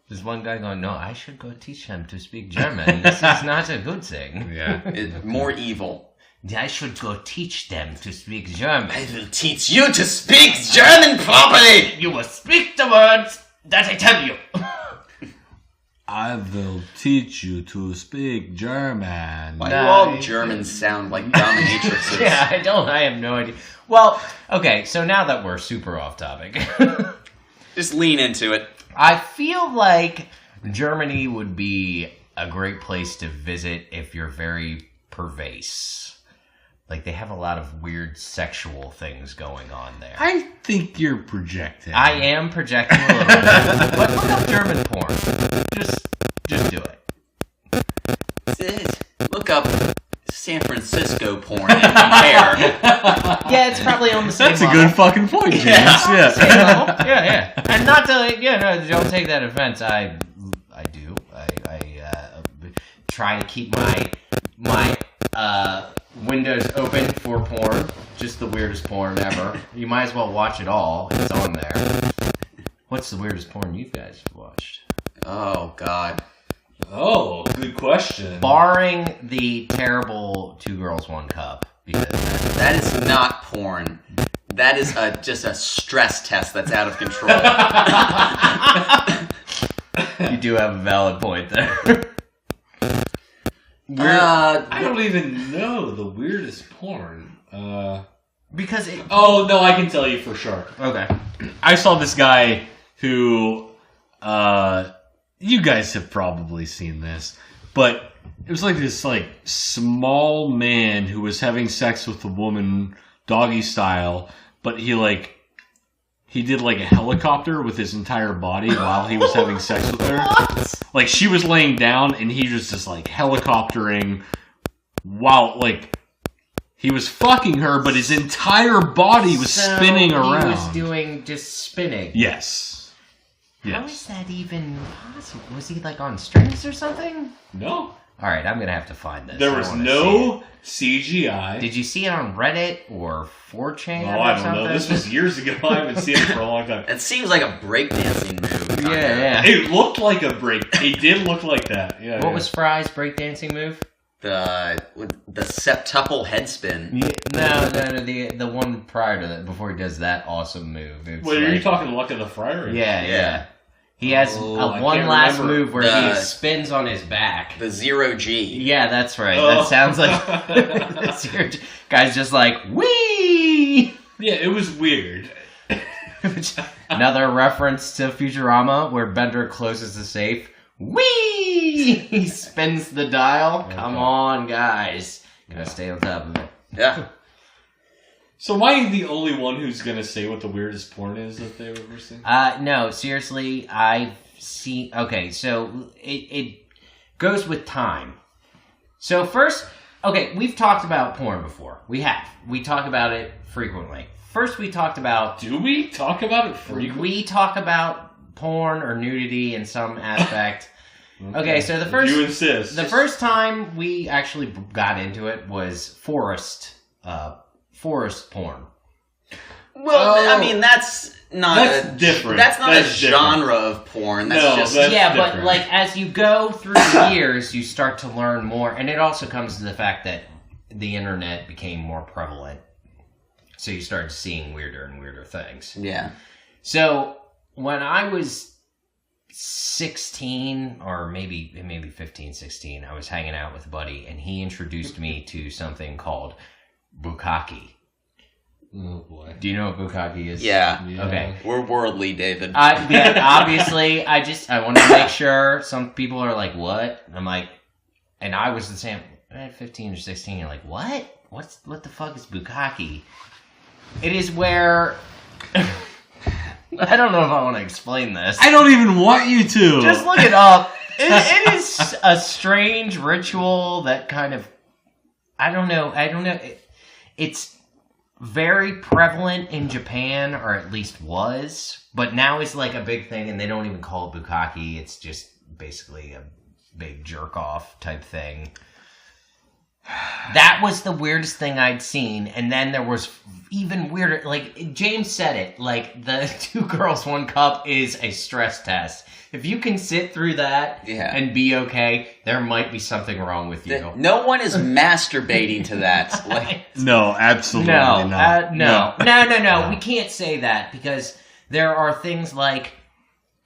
There's one guy going, no, I should go teach them to speak German. This is not a good thing. Yeah. More evil. I should go teach them to speak German. I will teach you to speak German properly! You will speak the words that I tell you. I will teach you to speak German. Why do all Germans sound like dominatrixes? Yeah, I have no idea. Well, okay, so now that we're super off topic. Just lean into it. I feel like Germany would be a great place to visit if you're very perverse. Like, they have a lot of weird sexual things going on there. I think you're projecting. I am projecting a little bit. But look up German porn. Just do it. Look up San Francisco porn and compare. Yeah, it's probably on the same That's a level. good fucking point, James. Yeah. Same level. Yeah. And not to, don't take that offense. I do. I try to keep my windows open for porn. Just the weirdest porn ever. You might as well watch it all. It's on there. What's the weirdest porn you guys have watched? Oh, God. Oh, good question. Barring the terrible 2 Girls, 1 Cup. Because that is not porn. That is just a stress test that's out of control. You do have a valid point there. I don't even know the weirdest porn. Because it... Oh, no, I can tell you for sure. Okay. I saw this guy who, you guys have probably seen this, but it was like this, small man who was having sex with a woman, doggy style, but he did, a helicopter with his entire body while he was having sex with her. What? Like, she was laying down, and he was just, helicoptering while, he was fucking her, but his entire body was spinning around. He was doing just spinning. Yes. How is that even possible? Was he, on strings or something? No. Alright, I'm gonna have to find this. There was no CGI. Did you see it on Reddit or 4chan Oh, I don't know. This was years ago. I haven't seen it for a long time. It seems like a breakdancing move. Yeah. It looked like a break. It did look like that. Yeah. What was Fry's breakdancing move? The septuple head spin. No, the one prior to that, before he does that awesome move. Wait, are you talking Luck of the Friar? Yeah. He has one last move where he The- spins on his back. The 0G. Yeah, that's right. That sounds like the zero G. Guy's just like, wee! Yeah, it was weird. Another reference to Futurama where Bender closes the safe. Wee! He spins the dial. Okay. Come on, guys. Gotta stay on top of it. Yeah. So am I the only one who's gonna say what the weirdest porn is that they've ever seen? No, seriously, I've seen... Okay, so it goes with time. So first... Okay, we've talked about porn before. We have. We talk about it frequently. First, we talked about... Do we talk about it frequently? We talk about porn or nudity in some aspect. Okay, so the first... You insist. The first time we actually got into it was forest porn. Well, I mean, that's not That's different. That's not That's a different. genre of porn. That's No, just... that's- Yeah, but different. like as you go through the years, you start to learn more, and it also comes to the fact that the internet became more prevalent. So you started seeing weirder and weirder things. Yeah. So when I was 16 or maybe 15, 16, I was hanging out with a buddy and he introduced me to something called bukkake. Oh boy. Do you know what bukkake is? Yeah. Okay. We're worldly, David. Yeah, obviously, I wanted to make sure. Some people are like, what? And I'm like, and I was the same. At 15 or 16, you're like, what? What the fuck is bukkake? It is where... I don't know if I want to explain this. I don't even want you to. Just look it up. It is a strange ritual that kind of... I don't know. It's very prevalent in Japan, or at least was. But now it's like a big thing, and they don't even call it bukkake. It's just basically a big jerk-off type thing. That was the weirdest thing I'd seen, and then there was even weirder, like, James said it, like, the 2 girls, 1 cup is a stress test. If you can sit through that and be okay, there might be something wrong with you. No one is masturbating to that. Like, No, absolutely No, not. no, we can't say that, because there are things like,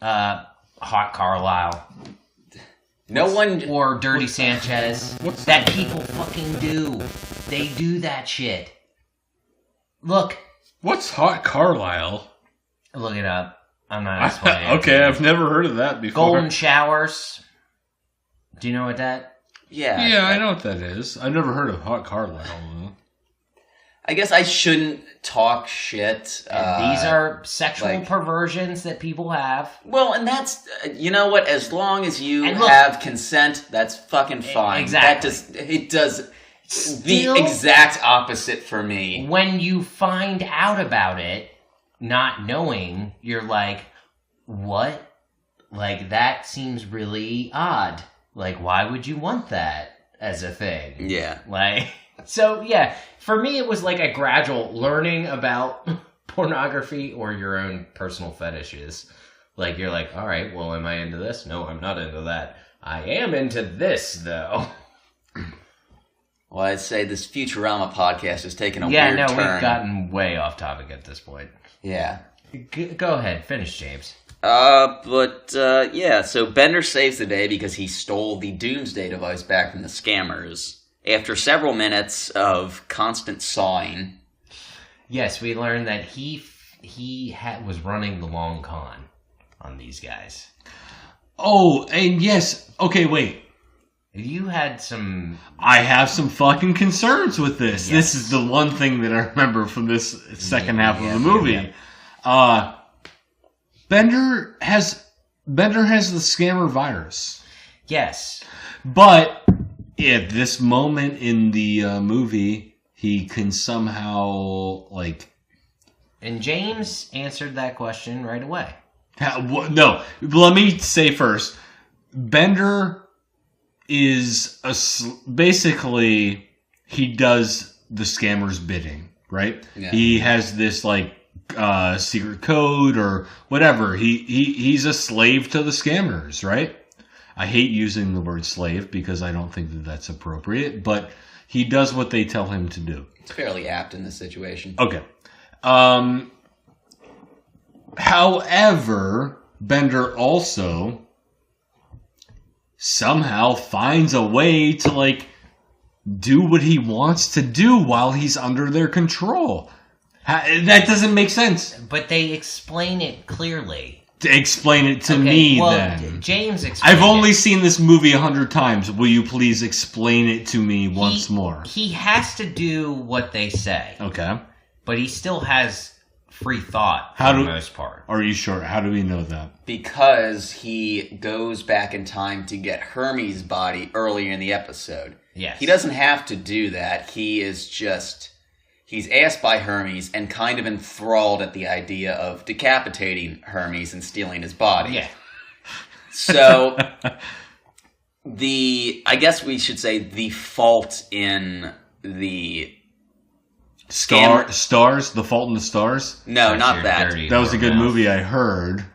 Hot Carlisle. no one... Or Dirty Sanchez that people fucking do. They do that shit. Look What's Hot Carlisle? it up. I'm not explaining it. Okay, I've never heard of that before. Golden showers. Do you know what that? Yeah. Yeah, I know what that is. I've never heard of Hot Carlisle, though. I guess I shouldn't talk shit. These are sexual like- perversions that people have. Well, and that's... you know what? As long as you And look- have consent, that's fucking fine. Exactly. It does Still- the exact opposite for me. When you find out about it, not knowing, you're like, what? Like, that seems really odd. Like, why would you want that as a thing? Yeah. Like, so, yeah. For me, it was like a gradual learning about pornography or your own personal fetishes. Like, you're like, all right, well, am I into this? No, I'm not into that. I am into this, though. Well, I'd say this Futurama podcast has taken a Yeah, weird no, turn. we've gotten way off topic at this point. Yeah. Go ahead, finish, James. Yeah, so Bender saves the day because he stole the Doomsday device back from the scammers. After several minutes of constant sawing. Yes, we learned that he was running the long con on these guys. Oh, and yes. Okay, wait. You had some... I have some fucking concerns with this. Yes. This is the one thing that I remember from this second half of the movie. yeah. Bender has the scammer virus. Yes. But at this moment in the movie, he can somehow, like... And James answered that question right away. No, let me say first, Bender is basically, he does the scammer's bidding, right? Yeah. He has this, like, secret code or whatever. He's a slave to the scammers, right? I hate using the word slave because I don't think that that's appropriate, but he does what they tell him to do. It's fairly apt in this situation. Okay. However, Bender also somehow finds a way to, like, do what he wants to do while he's under their control. That doesn't make sense. But they explain it clearly. Explain it to me, then. James explained I've only seen this movie 100 times. Will you please explain it to me once more? He has to do what they say. Okay. But he still has free thought for the most part. Are you sure? How do we know that? Because he goes back in time to get Hermes' body earlier in the episode. Yes. He doesn't have to do that. He is just... He's asked by Hermes and kind of enthralled at the idea of decapitating Hermes and stealing his body. Yeah. So, I guess we should say the fault in the... Stars? The Fault in the Stars? No, not that. That was a good movie, I heard.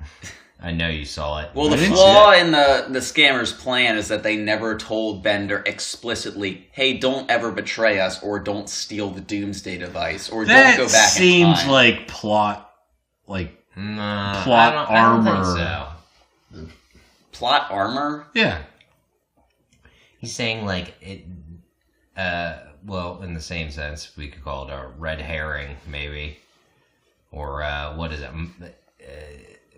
I know you saw it. Well, the flaw in the scammer's plan is that they never told Bender explicitly, hey, don't ever betray us, or don't steal the Doomsday device, or don't go back in time. That seems like plot armor. I don't think so. Plot armor? Yeah. He's saying, like, it... well, in the same sense, we could call it a red herring, maybe. Or, what is it?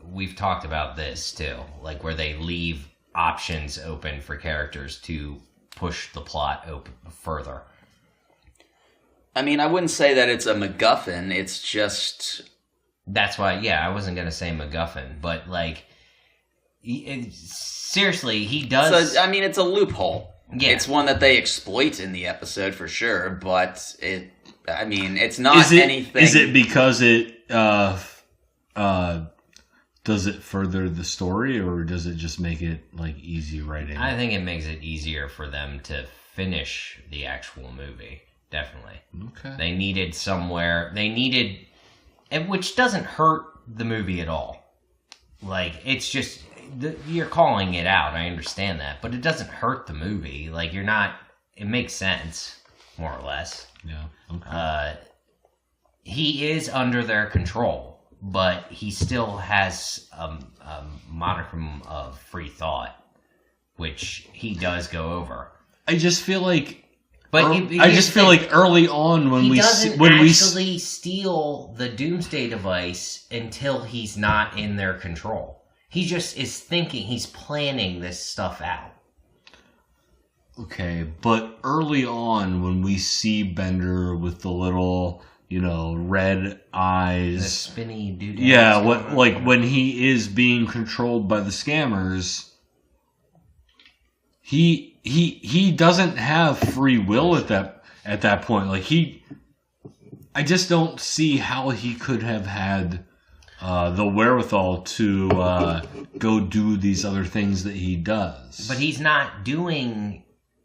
We've talked about this, too. Like, where they leave options open for characters to push the plot further. I mean, I wouldn't say that it's a MacGuffin. It's just... That's why, yeah, I wasn't going to say MacGuffin. But, like, seriously, he does... So, I mean, it's a loophole. Yeah. It's one that they exploit in the episode for sure, but it's not anything. Is it because it does it further the story, or does it just make it like easy writing? I think it makes it easier for them to finish the actual movie. Definitely. Okay. They needed somewhere. Which doesn't hurt the movie at all. Like, it's just... You're calling it out, I understand that, but it doesn't hurt the movie. Like, you're not... It makes sense, more or less. Yeah, okay. He is under their control, but he still has a modicum of free thought, which he does go over. I just feel like... But early on when he doesn't actually steal the Doomsday device until he's not in their control. He just is thinking, he's planning this stuff out. Okay, but early on when we see Bender with the little, red eyes... The spinny dude. Yeah, when he is being controlled by the scammers, he doesn't have free will at that point. Like, I just don't see how he could have had... the wherewithal to go do these other things that he does. But he's not doing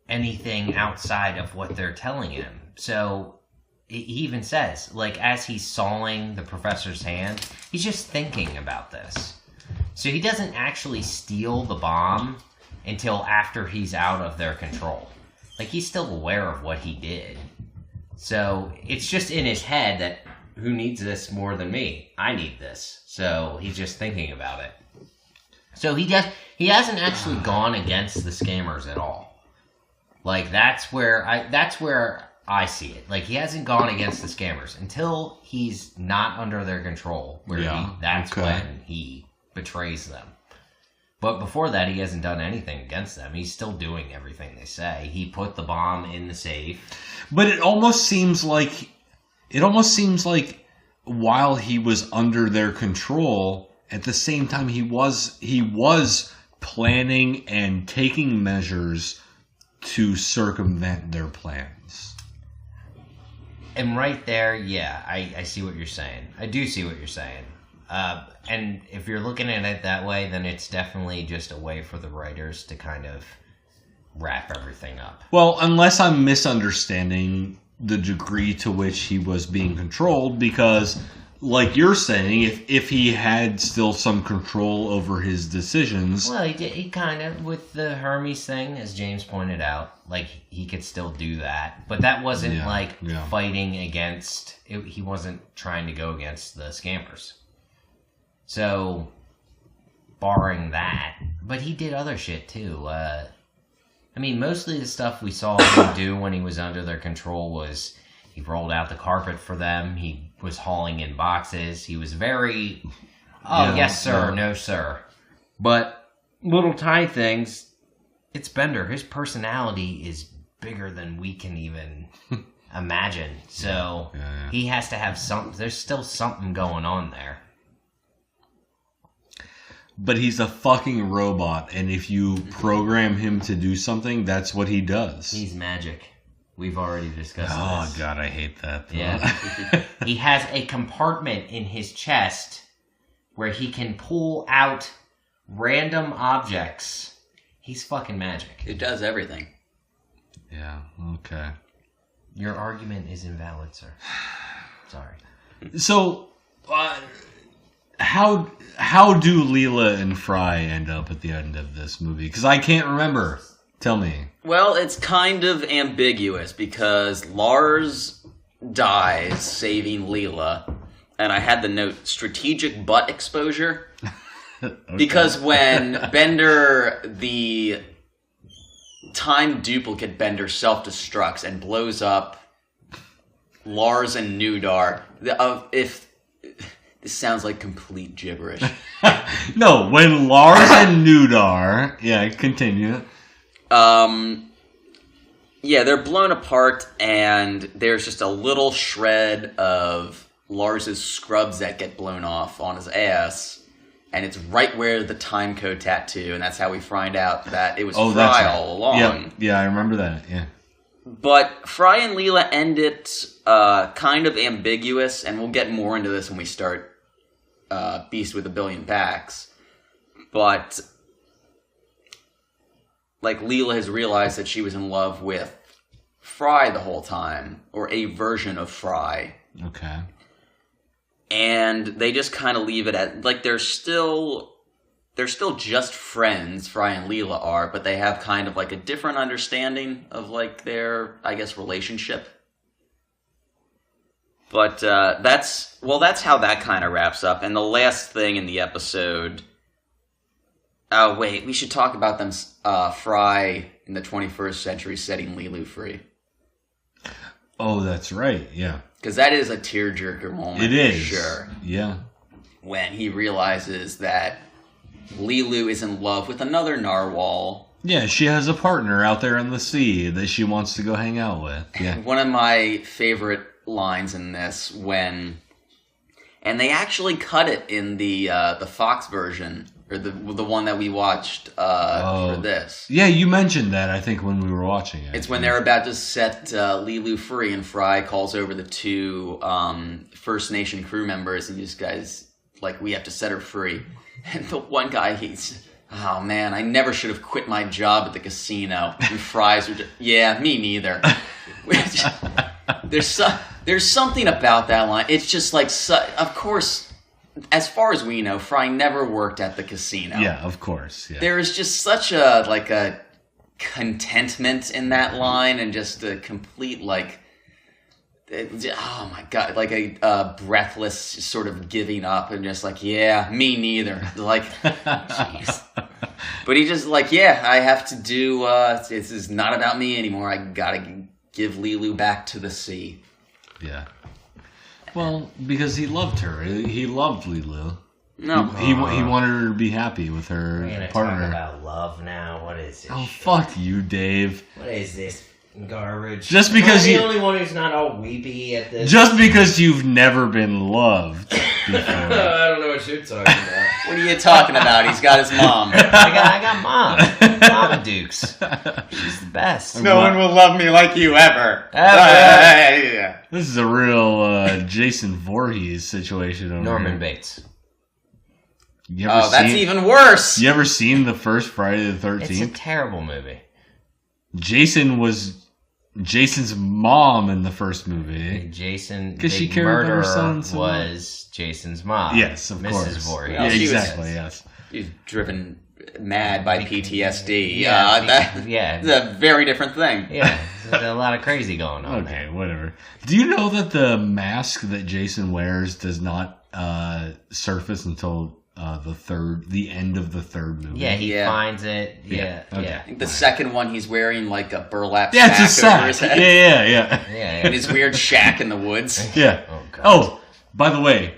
anything outside of what they're telling him. So he even says, like, as he's sawing the professor's hand, he's just thinking about this. So he doesn't actually steal the bomb until after he's out of their control. Like, he's still aware of what he did. So it's just in his head that, who needs this more than me? I need this. So he's just thinking about it. So he hasn't actually gone against the scammers at all. Like, that's where I see it. Like, he hasn't gone against the scammers until he's not under their control, where when he betrays them. But before that, he hasn't done anything against them. He's still doing everything they say. He put the bomb in the safe. But it almost seems like while he was under their control, at the same time he was planning and taking measures to circumvent their plans. And right there, yeah, I see what you're saying. I do see what you're saying. And if you're looking at it that way, then it's definitely just a way for the writers to kind of wrap everything up. Well, unless I'm misunderstanding the degree to which he was being controlled, because, like you're saying, if he had still some control over his decisions... Well, he kind of, with the Hermes thing, as James pointed out, like, he could still do that. But that wasn't, fighting against... he wasn't trying to go against the scammers. So, barring that. But he did other shit too. I mean, mostly the stuff we saw him do when he was under their control was he rolled out the carpet for them. He was hauling in boxes. He was very, yes sir, no sir. But little tiny things, it's Bender. His personality is bigger than we can even imagine. So he has to have something. There's still something going on there. But he's a fucking robot, and if you program him to do something, that's what he does. He's magic. We've already discussed this. Oh, God, I hate that. Yeah. He has a compartment in his chest where he can pull out random objects. He's fucking magic. It does everything. Yeah, okay. Your argument is invalid, sir. Sorry. So, how do Leela and Fry end up at the end of this movie? Because I can't remember. Tell me. Well, it's kind of ambiguous because Lars dies saving Leela, and I had the note strategic butt exposure. Okay. Because when Bender, the time duplicate Bender, self-destructs and blows up Lars and Nudar, if this sounds like complete gibberish. No, when Lars and Nudar, continue. Yeah, they're blown apart, and there's just a little shred of Lars's scrubs that get blown off on his ass, and it's right where the time code tattoo, and that's how we find out that it was Fry all along. Yeah, I remember that, yeah. But Fry and Leela end it kind of ambiguous, and we'll get more into this when we start Beast with a Billion Backs. But like, Leela has realized that she was in love with Fry the whole time, or a version of Fry. Okay. And they just kind of leave it at, like, they're still just friends, Fry and Leela are, but they have kind of like a different understanding of like their, I guess, relationship. But that's how that kind of wraps up. And the last thing in the episode, oh wait, we should talk about them, Fry in the 21st century setting Leeloo free. Oh, that's right, yeah. Because that is a tearjerker moment. It is. For sure. Yeah. When he realizes that Leeloo is in love with another narwhal. Yeah, she has a partner out there in the sea that she wants to go hang out with. Yeah. One of my favorite lines in this and they actually cut it in the Fox version, or the one that we watched for this. Yeah, you mentioned that, I think, when we were watching it. It's when they're about to set Leeloo free, and Fry calls over the two First Nation crew members, and these guys, like, we have to set her free. And the one guy, he's, oh man, I never should have quit my job at the casino. And Fry's are just, yeah, me neither. There's something about that line. It's just like, of course, as far as we know, Fry never worked at the casino. Yeah, of course. Yeah. There is just such a contentment in that line, and just a complete, like, oh my god, like a breathless sort of giving up, and just like, yeah, me neither. Like, jeez. But he just like, yeah, I have to do, this is not about me anymore. I gotta give Leeloo back to the sea. Yeah. Well, because he loved her. He loved Leeloo. No. He wanted her to be happy with her We're gonna partner. talk about love now. What is this? Oh, shit? fuck you, Dave. What is this garbage? Just because Am I the only one who's not all weepy at this. Just because you've never been loved before. I don't know what you're talking about. What are you talking about? He's got his mom. I got mom. Mama Dukes. She's the best. No one will love me like you ever. Ever. This is a real Jason Voorhees situation over Norman here. Bates. That's even worse. You ever seen the first Friday the 13th? It's a terrible movie. Jason was Jason's mom in the first movie. Jason, because she the cared about her murderer son so much. was Jason's mom. Yes, of course. Mrs. Voorhees. Well, Yeah, she was- exactly. Yes. He's driven mad by PTSD. Yeah, That's a very different thing. Yeah, there's a lot of crazy going on Okay, there. whatever. Do you know that the mask that Jason wears does not surface until the end of the third movie. Yeah, he Yeah. finds it. Yeah, Okay. yeah. I think the second one, he's wearing like a burlap Yeah, it's a sack over sack. his head. Yeah. In his weird shack in the woods. Yeah. Oh, God. Oh, by the way,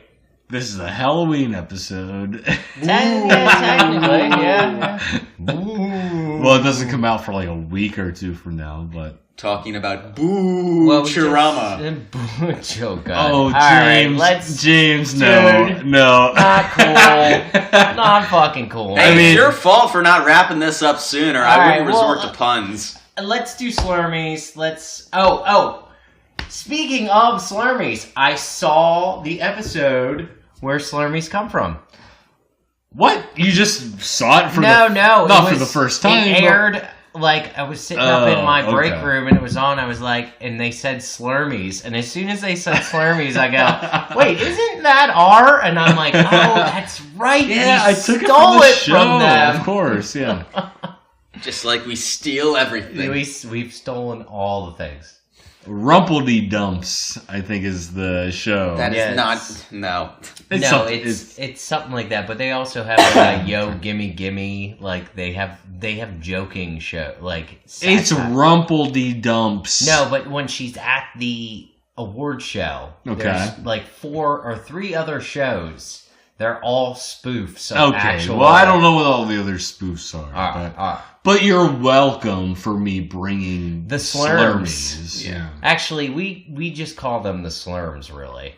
this is a Halloween episode. Technically, yeah. Well, it doesn't come out for like a week or two from now, but Talking about Futurama. Oh, God. oh, All right, James, James, no, Dude. no, Not cool. Not fucking cool. Hey, I mean- it's your fault for not wrapping this up sooner. I Alright, wouldn't well, resort to puns. Let's do Slurmies. Oh. Speaking of Slurmies, I saw the episode where Slurmies come from. What? You just saw it for No, not it for the first time. It aired, like, I was sitting up in my break okay. room and it was on. I was like, and they said Slurmies. And as soon as they said Slurmies, I go, wait, isn't that R? And I'm like, oh, that's right. Yeah, we I took stole it from the show, them. of course. Yeah. Just like we steal everything. We've stolen all the things. Rumpledy-Dumps, I think, is the show. That is Yeah, not. it's- No. It's something like that. But they also have like a Yo Gimme Gimme. Like they have joking show like It's satire. Rumpledy-Dumps. No, but when she's at the award show, Okay. there's like 4 or 3 other shows. They're all spoofs of Okay, actual. well, I don't know what all the other spoofs are. But you're welcome for me bringing The Slurms. Slurmies. Yeah. Actually, we just call them the Slurms, really.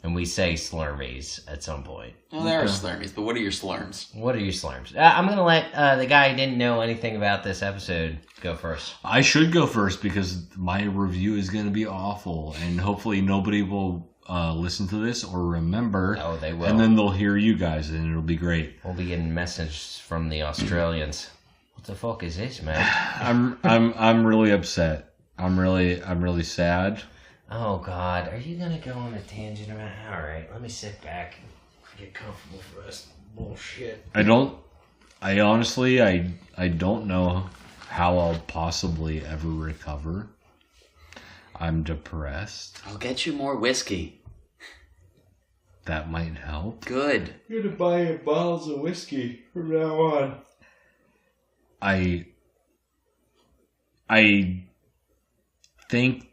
And we say Slurmies at some point. Well, there are slurmies, but what are your slurms? What are your Slurms? I'm going to let the guy who didn't know anything about this episode go first. I should go first because my review is going to be awful, and hopefully nobody will listen to this or remember. Oh, they will. And then they'll hear you guys, and it'll be great. We'll be getting messages from the Australians. What the fuck is this, man? I'm really upset. I'm really sad. Oh, God. Are you going to go on a tangent about... All right, let me sit back and get comfortable for this bullshit. I honestly don't know how I'll possibly ever recover. I'm depressed. I'll get you more whiskey. That might help. Good. You're gonna buy bottles of whiskey from now on. I think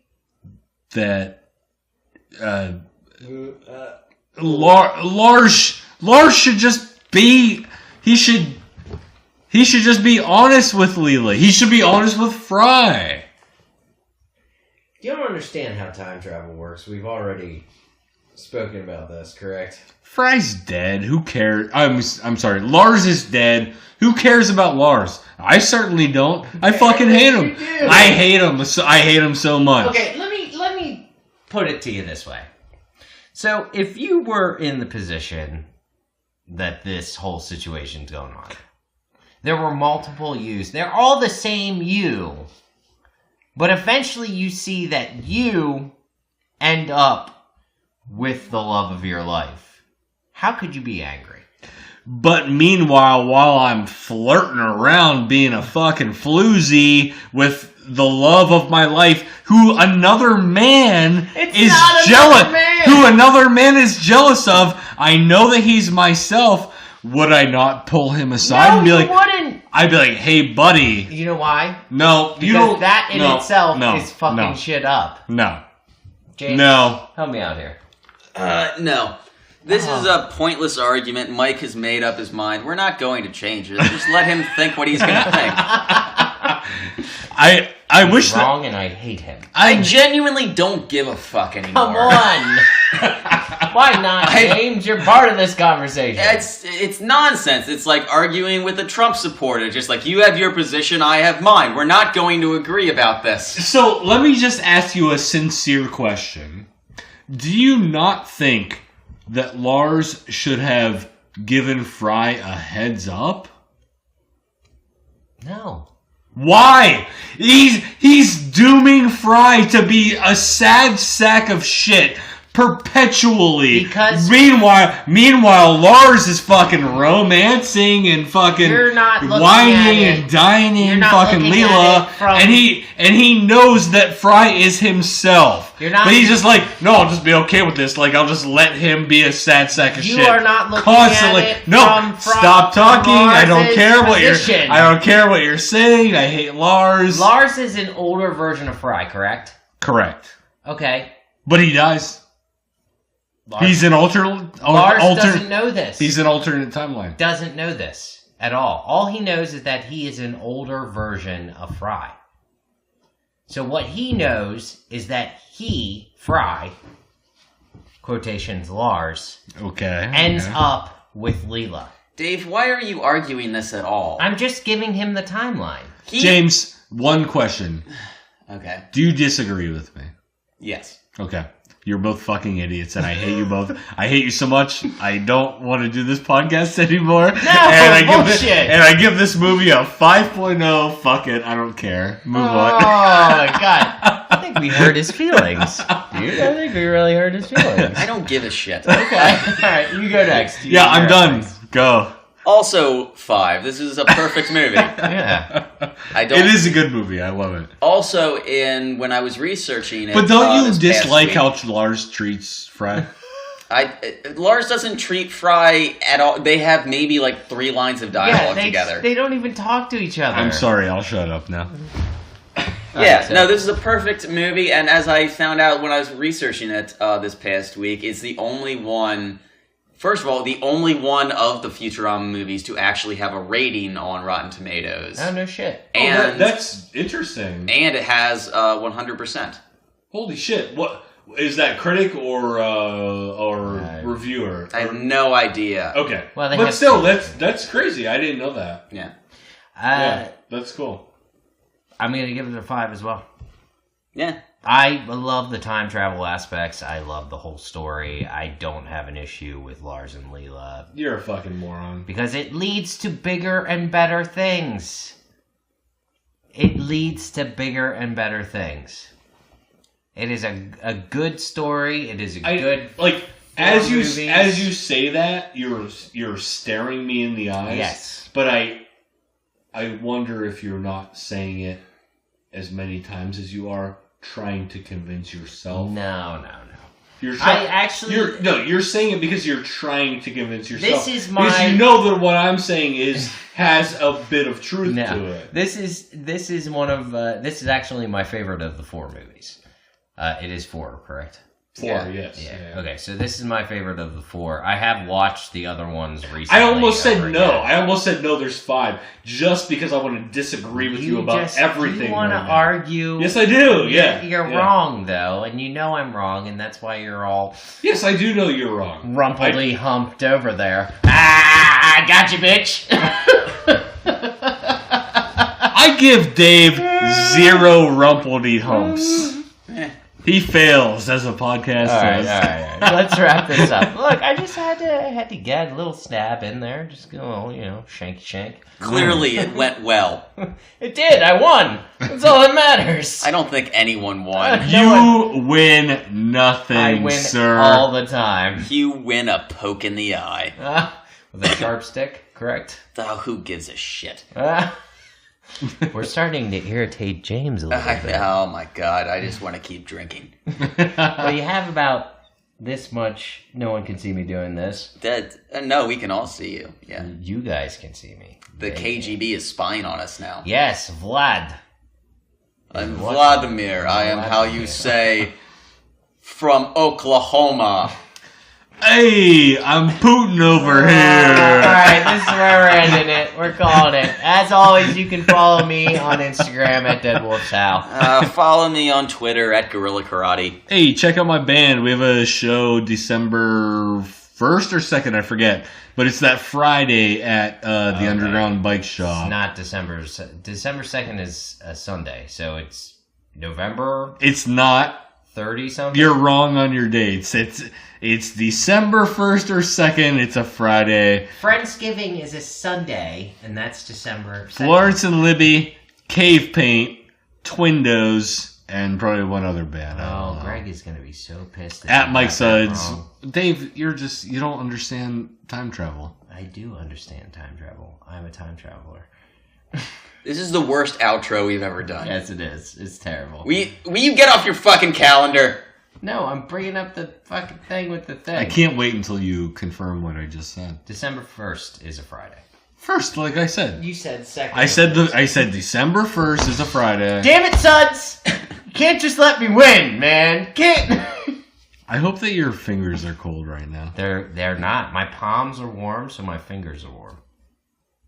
that Lars should just be. He should just be honest with Leela. He should be honest with Fry. You don't understand how time travel works. We've already spoken about this, correct? Fry's dead. Who cares? I'm sorry. Lars is dead. Who cares about Lars? I certainly don't. I fucking hate him. You do. I hate him. I hate him so much. Okay, let me put it to you this way. So, if you were in the position that this whole situation's going on, there were multiple yous. They're all the same you. But eventually you see that you end up with the love of your life. How could you be angry? But meanwhile, while I'm flirting around being a fucking floozy with the love of my life, who another man is jealous of, I know that he's myself. Would I not pull him aside and be like, wouldn't. I'd be like, hey, buddy. You know why? No, you Because don't. that in itself no, is fucking no, shit up. No. James, No. help me out here. No. This is a pointless argument. Mike has made up his mind. We're not going to change it. Just let him think what he's going to think. I wish that. Wrong, and I hate him. I genuinely don't give a fuck anymore. Come on. Why not, James? You're part of this conversation. It's nonsense. It's like arguing with a Trump supporter. Just like, you have your position, I have mine. We're not going to agree about this. So let me just ask you a sincere question. Do you not think that Lars should have given Fry a heads up? No. Why? He's dooming Fry to be a sad sack of shit, perpetually. Because meanwhile, Lars is fucking romancing and fucking whining and dining and fucking Leela, and he knows that Fry is himself. But he's just like, no, I'll just be okay with this. Like, I'll just let him be a sad sack of shit. You are not looking constantly. at it No, stop talking. I don't care what you're saying. I hate Lars. Lars is an older version of Fry, correct? Correct. Okay. But he dies. He's an alternate. Lars doesn't know this. He's an alternate timeline. Doesn't know this at all. All he knows is that he is an older version of Fry. So what he knows is that he, Fry, quotations Lars, ends up with Leela. Dave, why are you arguing this at all? I'm just giving him the timeline. James, one question. Okay. Do you disagree with me? Yes. Okay. You're both fucking idiots, and I hate you both. I hate you so much. I don't want to do this podcast anymore. No, bullshit. I give this movie a 5.0. Fuck it. I don't care. Move on. Oh, my God. I think we hurt his feelings. Dude, I think we really hurt his feelings. I don't give a shit. Okay. All right, you go next. Yeah, I'm done. Go. Also, 5. This is a perfect movie. Yeah. It is a good movie. I love it. Also, when I was researching it... But don't you dislike how Lars treats Fry? Lars doesn't treat Fry at all. They have maybe like 3 lines of dialogue together. They don't even talk to each other. I'm sorry. I'll shut up now. Yeah, no, this is a perfect movie, and as I found out when I was researching it this past week, it's the only one... First of all, the only one of the Futurama movies to actually have a rating on Rotten Tomatoes. Oh, no shit. And that's interesting. And it has 100%. Holy shit. What is that, critic or reviewer? I have no idea. Okay. Well, but still, that's crazy. I didn't know that. Yeah. Yeah, that's cool. I'm going to give it a 5 as well. Yeah. I love the time travel aspects. I love the whole story. I don't have an issue with Lars and Leela. You're a fucking moron. Because it leads to bigger and better things. It leads to bigger and better things. It is a good story. It is a good... Like, as you say that, you're staring me in the eyes. Yes. But I wonder if you're not saying it as many times as you are trying to convince yourself. No. You're saying it because you're trying to convince yourself. Because you know that what I'm saying has a bit of truth to it. This is actually my favorite of the 4 movies. It is 4, correct? 4, yes. Yeah. Okay, so this is my favorite of the 4. I have watched the other ones recently. I almost said no. I almost said no, there's 5. Just because I want to disagree with you about everything. You want to argue. Yes, I do. Yeah. You're wrong, though, and you know I'm wrong, and that's why you're all... Yes, I do know you're wrong. Rumpledy humped over there. I got you, bitch! I give Dave 0 rumpledy humps. He fails as a podcast. All right. Let's wrap this up. Look, I just had to get a little stab in there. Just go, shank. Clearly, it went well. It did. I won. That's all that matters. I don't think anyone won. You win nothing, I win sir. all the time. You win a poke in the eye. With a sharp stick, correct? Oh, who gives a shit? We're starting to irritate James a little bit. Oh my god, I just want to keep drinking. Well, you have about this much. No one can see me doing this. No, we can all see you. Yeah. You guys can see me. The KGB is spying on us now. Yes, Vlad. I'm Vladimir. I am how you say from Oklahoma. Hey, I'm Putin over here. Alright, this is where we're ending it. We're calling it. As always, you can follow me on Instagram at DeadWolfSal. Follow me on Twitter at Gorilla Karate. Hey, check out my band. We have a show December 1st or 2nd, I forget. But it's that Friday at the Underground Bike Shop. It's not December 2nd is a Sunday, so it's November. It's not 30-something? You're wrong on your dates. It's December 1st or 2nd. It's a Friday. Friendsgiving is a Sunday, and that's December 2nd. Florence and Libby, Cave Paint, Twindos, and probably one other band. I don't know. Greg is gonna be so pissed. At Mike got that Suds. wrong. Dave, you don't understand time travel. I do understand time travel. I'm a time traveler. This is the worst outro we've ever done. Yes, it is. It's terrible. Will you get off your fucking calendar? No, I'm bringing up the fucking thing with the thing. I can't wait until you confirm what I just said. December 1st is a Friday. First, like I said. You said second. I said December 1st is a Friday. Damn it, Suds! You can't just let me win, man. Can't. I hope that your fingers are cold right now. They're not. My palms are warm, so my fingers are warm.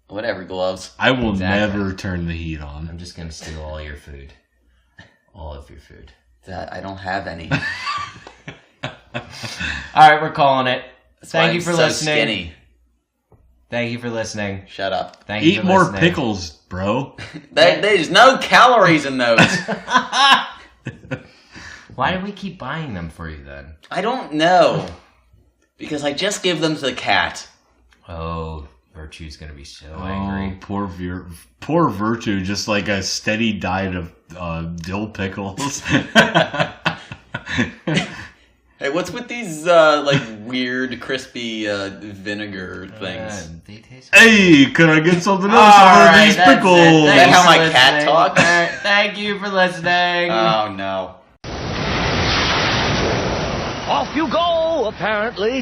Whatever, gloves. I will Exactly. never turn the heat on. I'm just gonna steal all your food. All of your food. That I don't have any. Alright, we're calling it. That's why Thank you I'm for so listening. Skinny. Thank you for listening. Shut up. Thank you Eat for more listening. pickles, bro. There's no calories in those. Why do we keep buying them for you then? I don't know. Because I just give them to the cat. Oh, Virtue's gonna be so angry. Oh, poor Virtue, just like a steady diet of dill pickles. Hey, what's with these like weird crispy vinegar things? They taste Hey, could I get something else All other than right, these that's it. pickles? Is that how my Thanks for cat listening. talks? All right, thank you for listening. Oh no. Off you go, apparently.